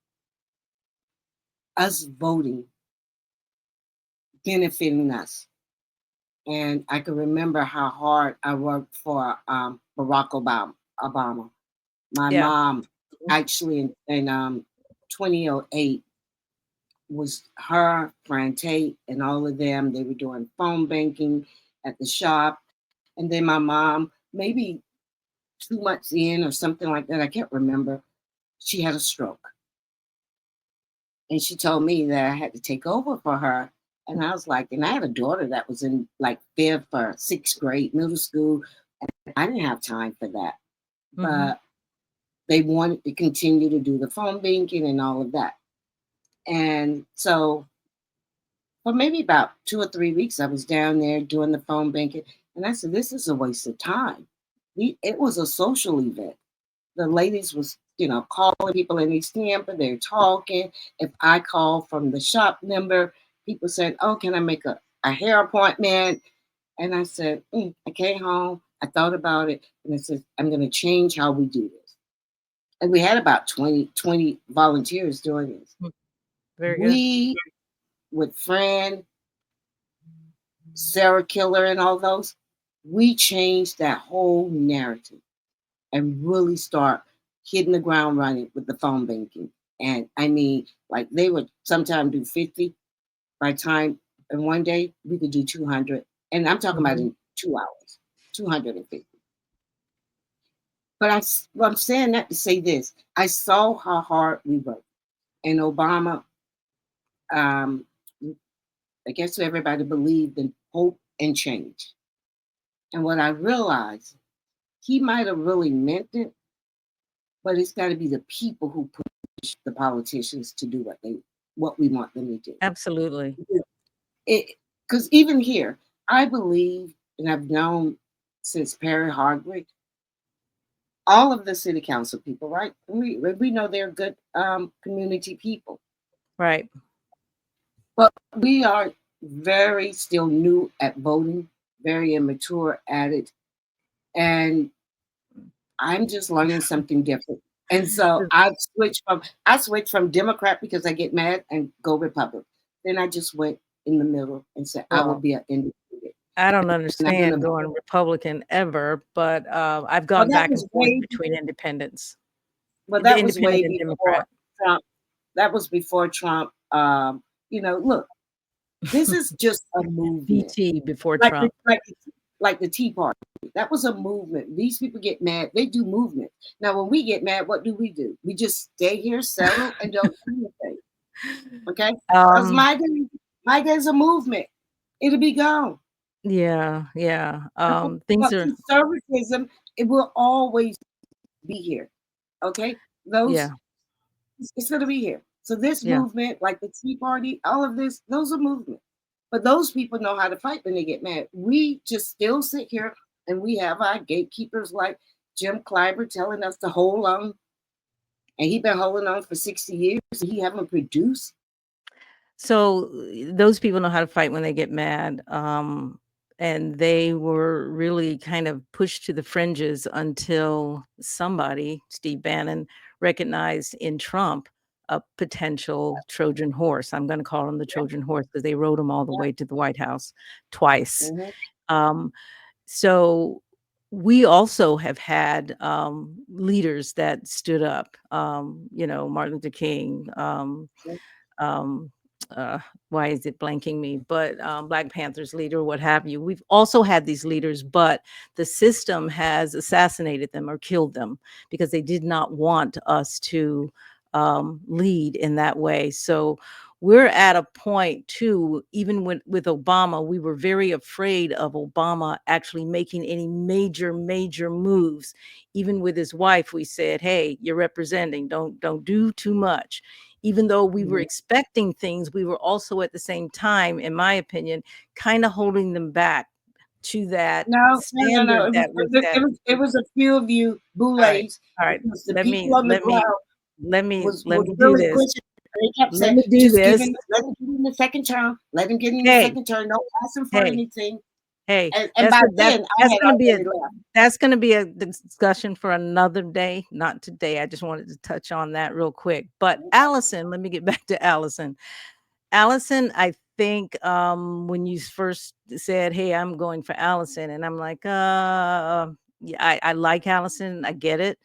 Speaker 3: us voting benefiting us? And I can remember how hard I worked for Barack Obama. My
Speaker 2: Yeah.
Speaker 3: mom actually in 2008 was her, friend Tate, and all of them. They were doing phone banking at the shop. And then my mom, maybe 2 months in or something like that, I can't remember, she had a stroke. And she told me that I had to take over for her. And I was like, and I had a daughter that was in like 5th or 6th grade, middle school. And I didn't have time for that.
Speaker 2: Mhm.
Speaker 3: But they wanted to continue to do the phone banking and all of that. And so for maybe about 2 or 3 weeks, I was down there doing the phone banking. And I said, this is a waste of time. It was a social event. The ladies was, calling people in East Tampa. They're talking. If I call from the shop number, people said, oh, can I make a hair appointment? And I said, I came home. I thought about it. And I said, I'm going to change how we do this. And we had about 20 volunteers doing this.
Speaker 2: Very good.
Speaker 3: We, with Fran, Sarah Killer, and all those, we changed that whole narrative and really start hitting the ground running with the phone banking. And I mean, like they would sometimes do 50 by time in one day, we could do 200. And I'm talking about in 2 hours, 250. But I'm saying that to say this. I saw how hard we worked. And Obama, I guess everybody believed in hope and change. And what I realized, he might have really meant it, but it's got to be the people who push the politicians to do what we want them to do.
Speaker 2: Absolutely.
Speaker 3: Because even here, I believe, and I've known since Perry Hardwick, all of the city council people, right? We know they're good community people.
Speaker 2: Right.
Speaker 3: But we are very still new at voting, very immature at it. And I'm just learning something different. And so I switched from Democrat because I get mad and go Republican. Then I just went in the middle and said, I will be an independent.
Speaker 2: I don't understand going Republican ever, but I've gone back and forth between independents.
Speaker 3: Well, that was way before Trump. That was before Trump. Look, this is just a movement.
Speaker 2: BT before Trump.
Speaker 3: Like the Tea Party. That was a movement. These people get mad. They do movement. Now, when we get mad, what do? We just stay here, settle, and don't do anything. Okay? Because my day's a movement. It'll be gone.
Speaker 2: Yeah.
Speaker 3: Things are conservatism. It will always be here. Okay? It's going to be here. So this movement, like the Tea Party, all of this, those are movements. But those people know how to fight when they get mad. We just still sit here and we have our gatekeepers like Jim Clyburn telling us to hold on. And he's been holding on for 60 years and he haven't produced.
Speaker 2: So those people know how to fight when they get mad. And they were really kind of pushed to the fringes until somebody, Steve Bannon, recognized in Trump a potential Trojan horse. I'm going to call him the Trojan horse because they rode him all the way to the White House twice. So we also have had leaders that stood up, Martin Luther King, why is it blanking me? But Black Panthers leader, what have you. We've also had these leaders, but the system has assassinated them or killed them because they did not want us to lead in that way. So we're at a point too, even with Obama, we were very afraid of Obama actually making any major moves. Even with his wife, we said, hey, you're representing, don't do too much. Even though we were expecting things, we were also at the same time, in my opinion, kind of holding them back to that standard.
Speaker 3: It was a few of you boulets.
Speaker 2: All right.
Speaker 3: Let me
Speaker 2: do this.
Speaker 3: They kept saying, let him get in the second term. Let him get in the second term. Don't ask him for anything.
Speaker 2: Hey,
Speaker 3: and by then,
Speaker 2: that's going to be a discussion for another day, not today. I just wanted to touch on that real quick. But Alison, let me get back to Alison. Alison, I think when you first said, hey, I'm going for Alison, and I'm like, yeah, I like Alison. I get it.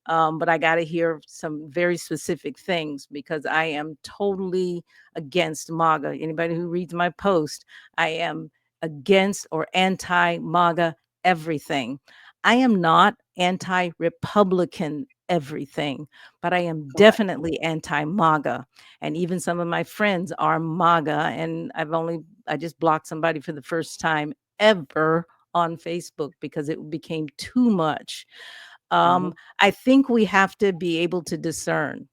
Speaker 2: But I got to hear some very specific things because I am totally against MAGA. Anybody who reads my post, I am against or anti-MAGA everything. I am not anti-Republican everything, but I am definitely anti-MAGA. And even some of my friends are MAGA. And I just blocked somebody for the first time ever on Facebook because it became too much. I think we have to be able to discern.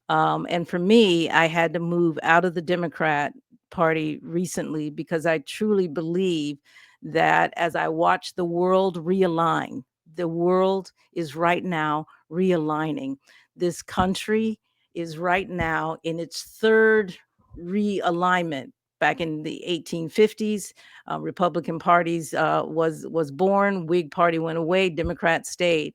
Speaker 2: And for me, I had to move out of the Democrat Party recently because I truly believe that as I watch the world realign, the world is right now realigning. This country is right now in its third realignment. Back in the 1850s, Republican parties was born, Whig Party went away, Democrat stayed.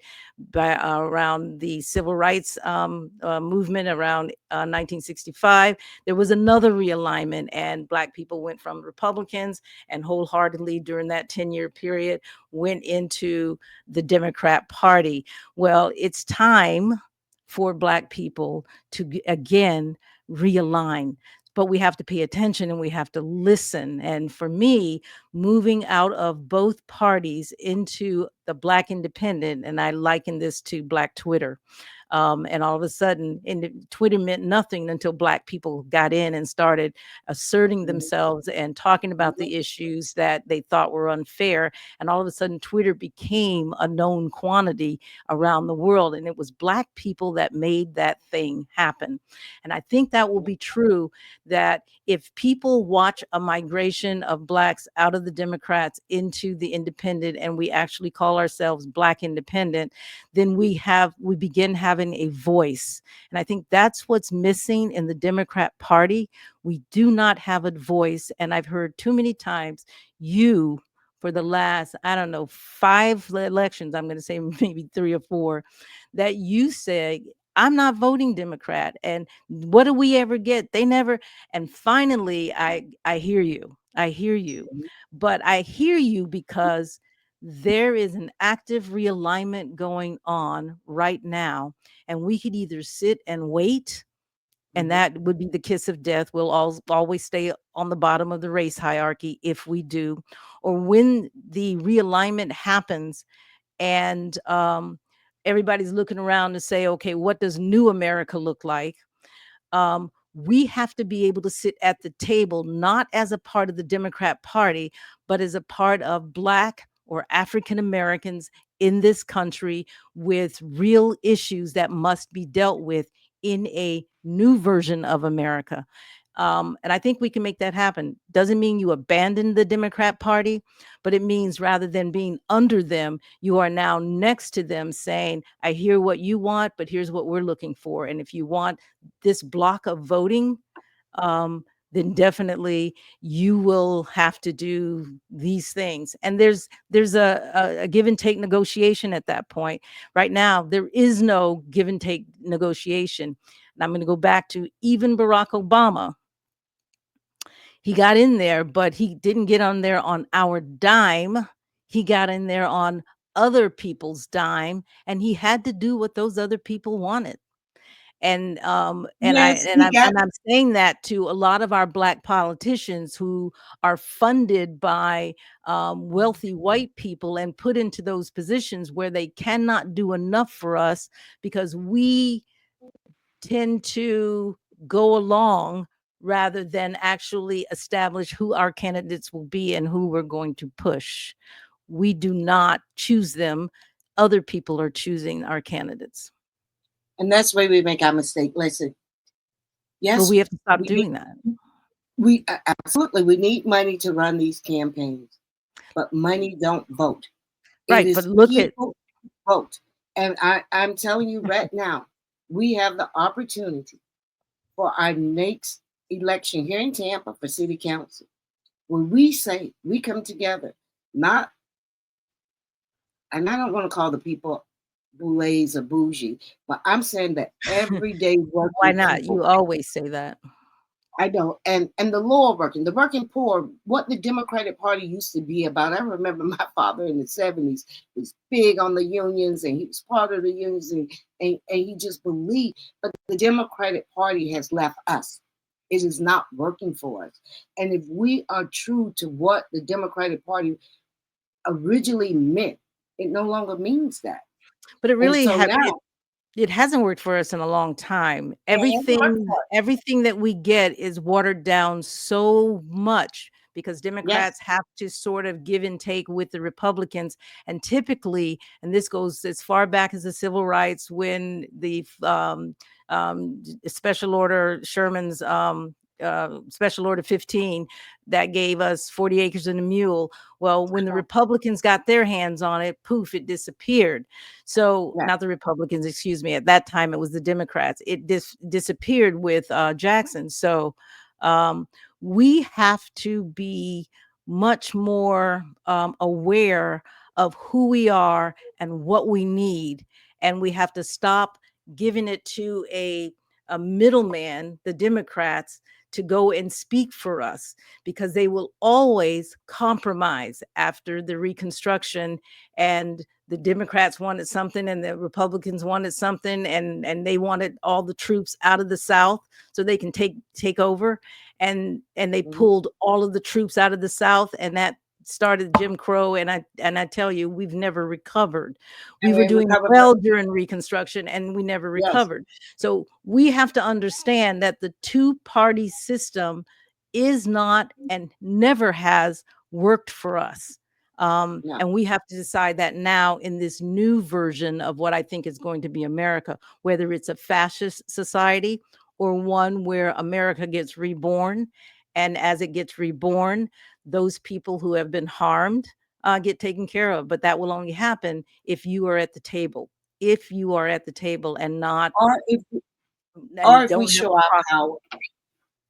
Speaker 2: By around the civil rights movement around 1965, there was another realignment, and Black people went from Republicans and wholeheartedly during that 10-year period went into the Democrat Party. Well, it's time for Black people to again realign. But we have to pay attention and we have to listen. And for me, moving out of both parties into the Black independent, and I liken this to Black Twitter. And all of a sudden, Twitter meant nothing until Black people got in and started asserting themselves and talking about the issues that they thought were unfair. And all of a sudden, Twitter became a known quantity around the world. And it was Black people that made that thing happen. And I think that will be true, that if people watch a migration of Blacks out of the Democrats into the independent, and we actually call ourselves Black independent, then we begin having a voice. And I think that's what's missing in the Democrat Party. We do not have a voice. And I've heard too many times for the last, I don't know, 5 elections, I'm going to say maybe 3 or 4, that you say, I'm not voting Democrat. And what do we ever get? They never. And finally, I hear you. I hear you. But I hear you because there is an active realignment going on right now. And we could either sit and wait, and that would be the kiss of death. We'll always stay on the bottom of the race hierarchy if we do. Or when the realignment happens and everybody's looking around to say, okay, what does new America look like? We have to be able to sit at the table, not as a part of the Democrat Party, but as a part of Black or African Americans in this country with real issues that must be dealt with in a new version of America. And I think we can make that happen. Doesn't mean you abandon the Democrat Party, but it means rather than being under them, you are now next to them saying, I hear what you want, but here's what we're looking for. And if you want this block of voting, then definitely you will have to do these things. And there's a give and take negotiation at that point. Right now, there is no give and take negotiation. And I'm going to go back to even Barack Obama. He got in there, but he didn't get on there on our dime. He got in there on other people's dime, and he had to do what those other people wanted. And I'm saying that to a lot of our Black politicians who are funded by wealthy white people and put into those positions where they cannot do enough for us because we tend to go along rather than actually establish who our candidates will be and who we're going to push. We do not choose them. Other people are choosing our candidates.
Speaker 3: And that's where we make our mistake. Listen, yes,
Speaker 2: but we have to stop doing that.
Speaker 3: We absolutely, we need money to run these campaigns, but money don't vote.
Speaker 2: Right, but look at
Speaker 3: vote. And I'm telling you right now, we have the opportunity for our next election here in Tampa for city council, when we say we come together, and I don't want to call the people boulets or bougie, but I'm saying that everyday working
Speaker 2: why not?
Speaker 3: people,
Speaker 2: you always say that.
Speaker 3: I know, and the lower working, the working poor, what the Democratic Party used to be about. I remember my father in the 70s was big on the unions, and he was part of the unions, and he just believed. But the Democratic Party has left us. It is not working for us. And if we are true to what the Democratic Party originally meant, it no longer means that.
Speaker 2: But it really
Speaker 3: now,
Speaker 2: it hasn't worked for us in a long time. Everything that we get is watered down so much because Democrats have to sort of give and take with the Republicans. And typically, and this goes as far back as the civil rights, when the special order Sherman's special order 15 that gave us 40 acres and a mule. Well, when the Republicans got their hands on it, poof, it disappeared. So not the Republicans, excuse me. At that time, it was the Democrats. It disappeared with Jackson. So we have to be much more aware of who we are and what we need. And we have to stop giving it to a middleman, the Democrats, to go and speak for us, because they will always compromise after the Reconstruction, and the Democrats wanted something and the Republicans wanted something, and they wanted all the troops out of the South so they can take over, and they pulled all of the troops out of the South, and that started Jim Crow, and I tell you, we've never recovered. We were doing well during Reconstruction, and we never recovered. So we have to understand that the two-party system is not and never has worked for us. And we have to decide that now in this new version of what I think is going to be America, whether it's a fascist society or one where America gets reborn. And as it gets reborn, those people who have been harmed get taken care of. But that will only happen if you are at the table. If you are at the table and not,
Speaker 3: or if we show our power,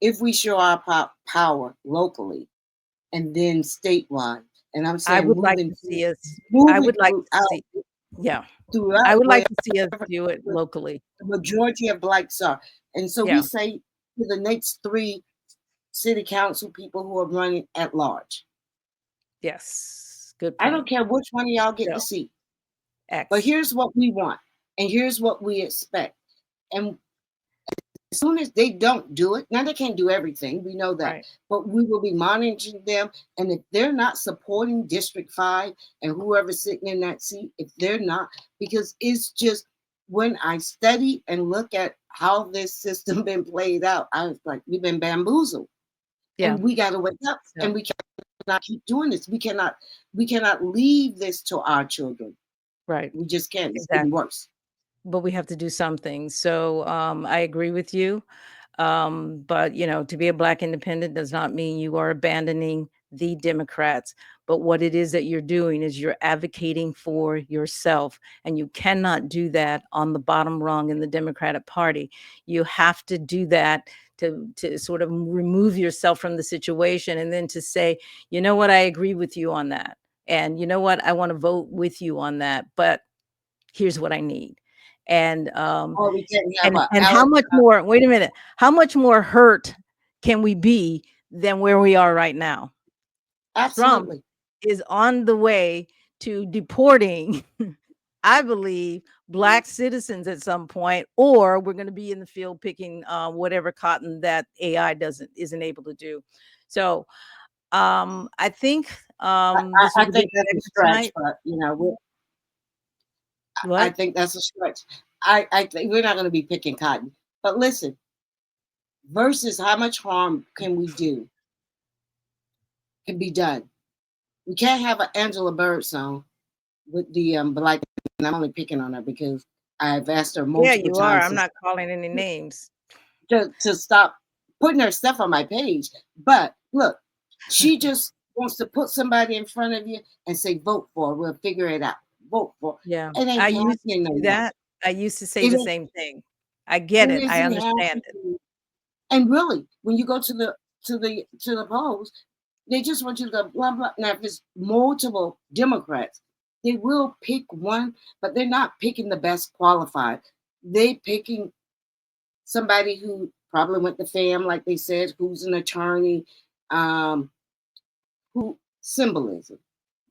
Speaker 3: if we show our power locally and then statewide. And I'm saying,
Speaker 2: I would like to see us. I would like to see. Yeah, I would like to see us do it locally.
Speaker 3: The majority of blacks are, and so we say to the next 3 city council people who are running at large.
Speaker 2: Yes, good point.
Speaker 3: I don't care which one of y'all get the seat. But here's what we want, and here's what we expect. And as soon as they don't do it, now they can't do everything, we know that, but we will be monitoring them. And if they're not supporting District 5 and whoever's sitting in that seat, if they're not, because it's just, when I study and look at how this system been played out, I was like, we've been bamboozled. Yeah. And we got to wake up, and we cannot keep doing this. We cannot leave this to our children.
Speaker 2: Right.
Speaker 3: We just can't. It's getting worse.
Speaker 2: But we have to do something. So I agree with you. But, to be a Black independent does not mean you are abandoning the Democrats. But what it is that you're doing is you're advocating for yourself. And you cannot do that on the bottom rung in the Democratic Party. You have to do that to sort of remove yourself from the situation, and then to say, you know what, I agree with you on that. And you know what, I want to vote with you on that. But here's what I need. And how much more, wait a minute, how much more hurt can we be than where we are right now?
Speaker 3: Absolutely.
Speaker 2: Trump is on the way to deporting, I believe, Black citizens at some point, or we're going to be in the field picking whatever cotton that AI isn't able to do. So I think
Speaker 3: I think that's a stretch, but
Speaker 2: what?
Speaker 3: I think that's a stretch. I think we're not going to be picking cotton. But listen, versus how much harm can be done. We can't have an Angela Birdsong with the Black. And I'm only picking on her because I've asked her multiple times.
Speaker 2: Yeah, you are. I'm not calling any names.
Speaker 3: To stop putting her stuff on my page. But look, she just wants to put somebody in front of you and say, vote for her. We'll figure it out. Vote for.
Speaker 2: Yeah, I used to do that. I used to say the same thing. I get it. I understand it.
Speaker 3: And really, when you go to the polls, they just want you to go blah blah. Now, if it's multiple Democrats, they will pick one, but they're not picking the best qualified. They picking somebody who probably went to FAM, like they said, who's an attorney, who symbolism,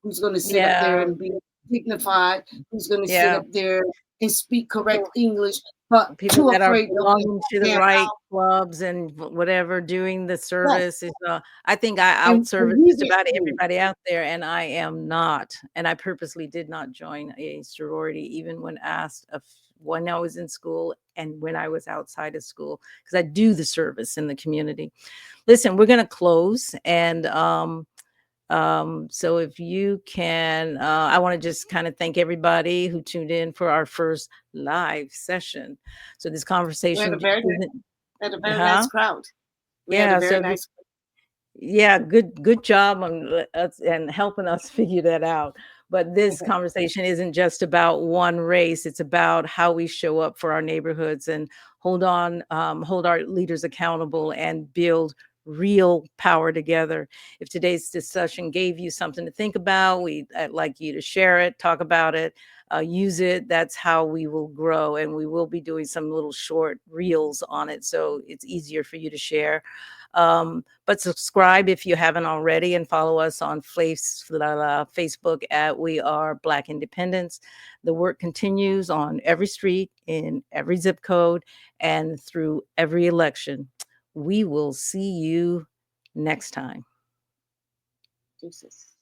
Speaker 3: who's going to sit up there and be dignified, who's going to sit up there and speak correct English. but
Speaker 2: people
Speaker 3: too
Speaker 2: that are
Speaker 3: afraid. Okay,
Speaker 2: belonging to the
Speaker 3: camp
Speaker 2: right
Speaker 3: out.
Speaker 2: clubs and whatever doing the
Speaker 3: Yes,
Speaker 2: service is I think I out-service
Speaker 3: and we
Speaker 2: just
Speaker 3: get
Speaker 2: about
Speaker 3: paid.
Speaker 2: everybody out there, and I am not. And I purposely did not join a sorority, even when asked when I was in school and when I was outside of school, because I do the service in the community. Listen, we're going to close, and so if you can, I want to just kind of thank everybody who tuned in for our first live session. So this
Speaker 3: We had a
Speaker 2: conversation
Speaker 3: very,
Speaker 2: isn't,
Speaker 3: very nice
Speaker 2: huh?
Speaker 3: crowd. We had a
Speaker 2: Yeah.
Speaker 3: very
Speaker 2: So
Speaker 3: nice.
Speaker 2: yeah, good job on us and helping us figure that out. But this conversation isn't just about one race. It's about how we show up for our neighborhoods and hold our leaders accountable and build real power together. If today's discussion gave you something to think about, I'd like you to share it, talk about it, use it. That's how we will grow. And we will be doing some little short reels on it, so it's easier for you to share. But subscribe if you haven't already, and follow us on Facebook at We Are Black Independents. The work continues on every street, in every zip code, and through every election. We will see you next time.
Speaker 3: Deuces.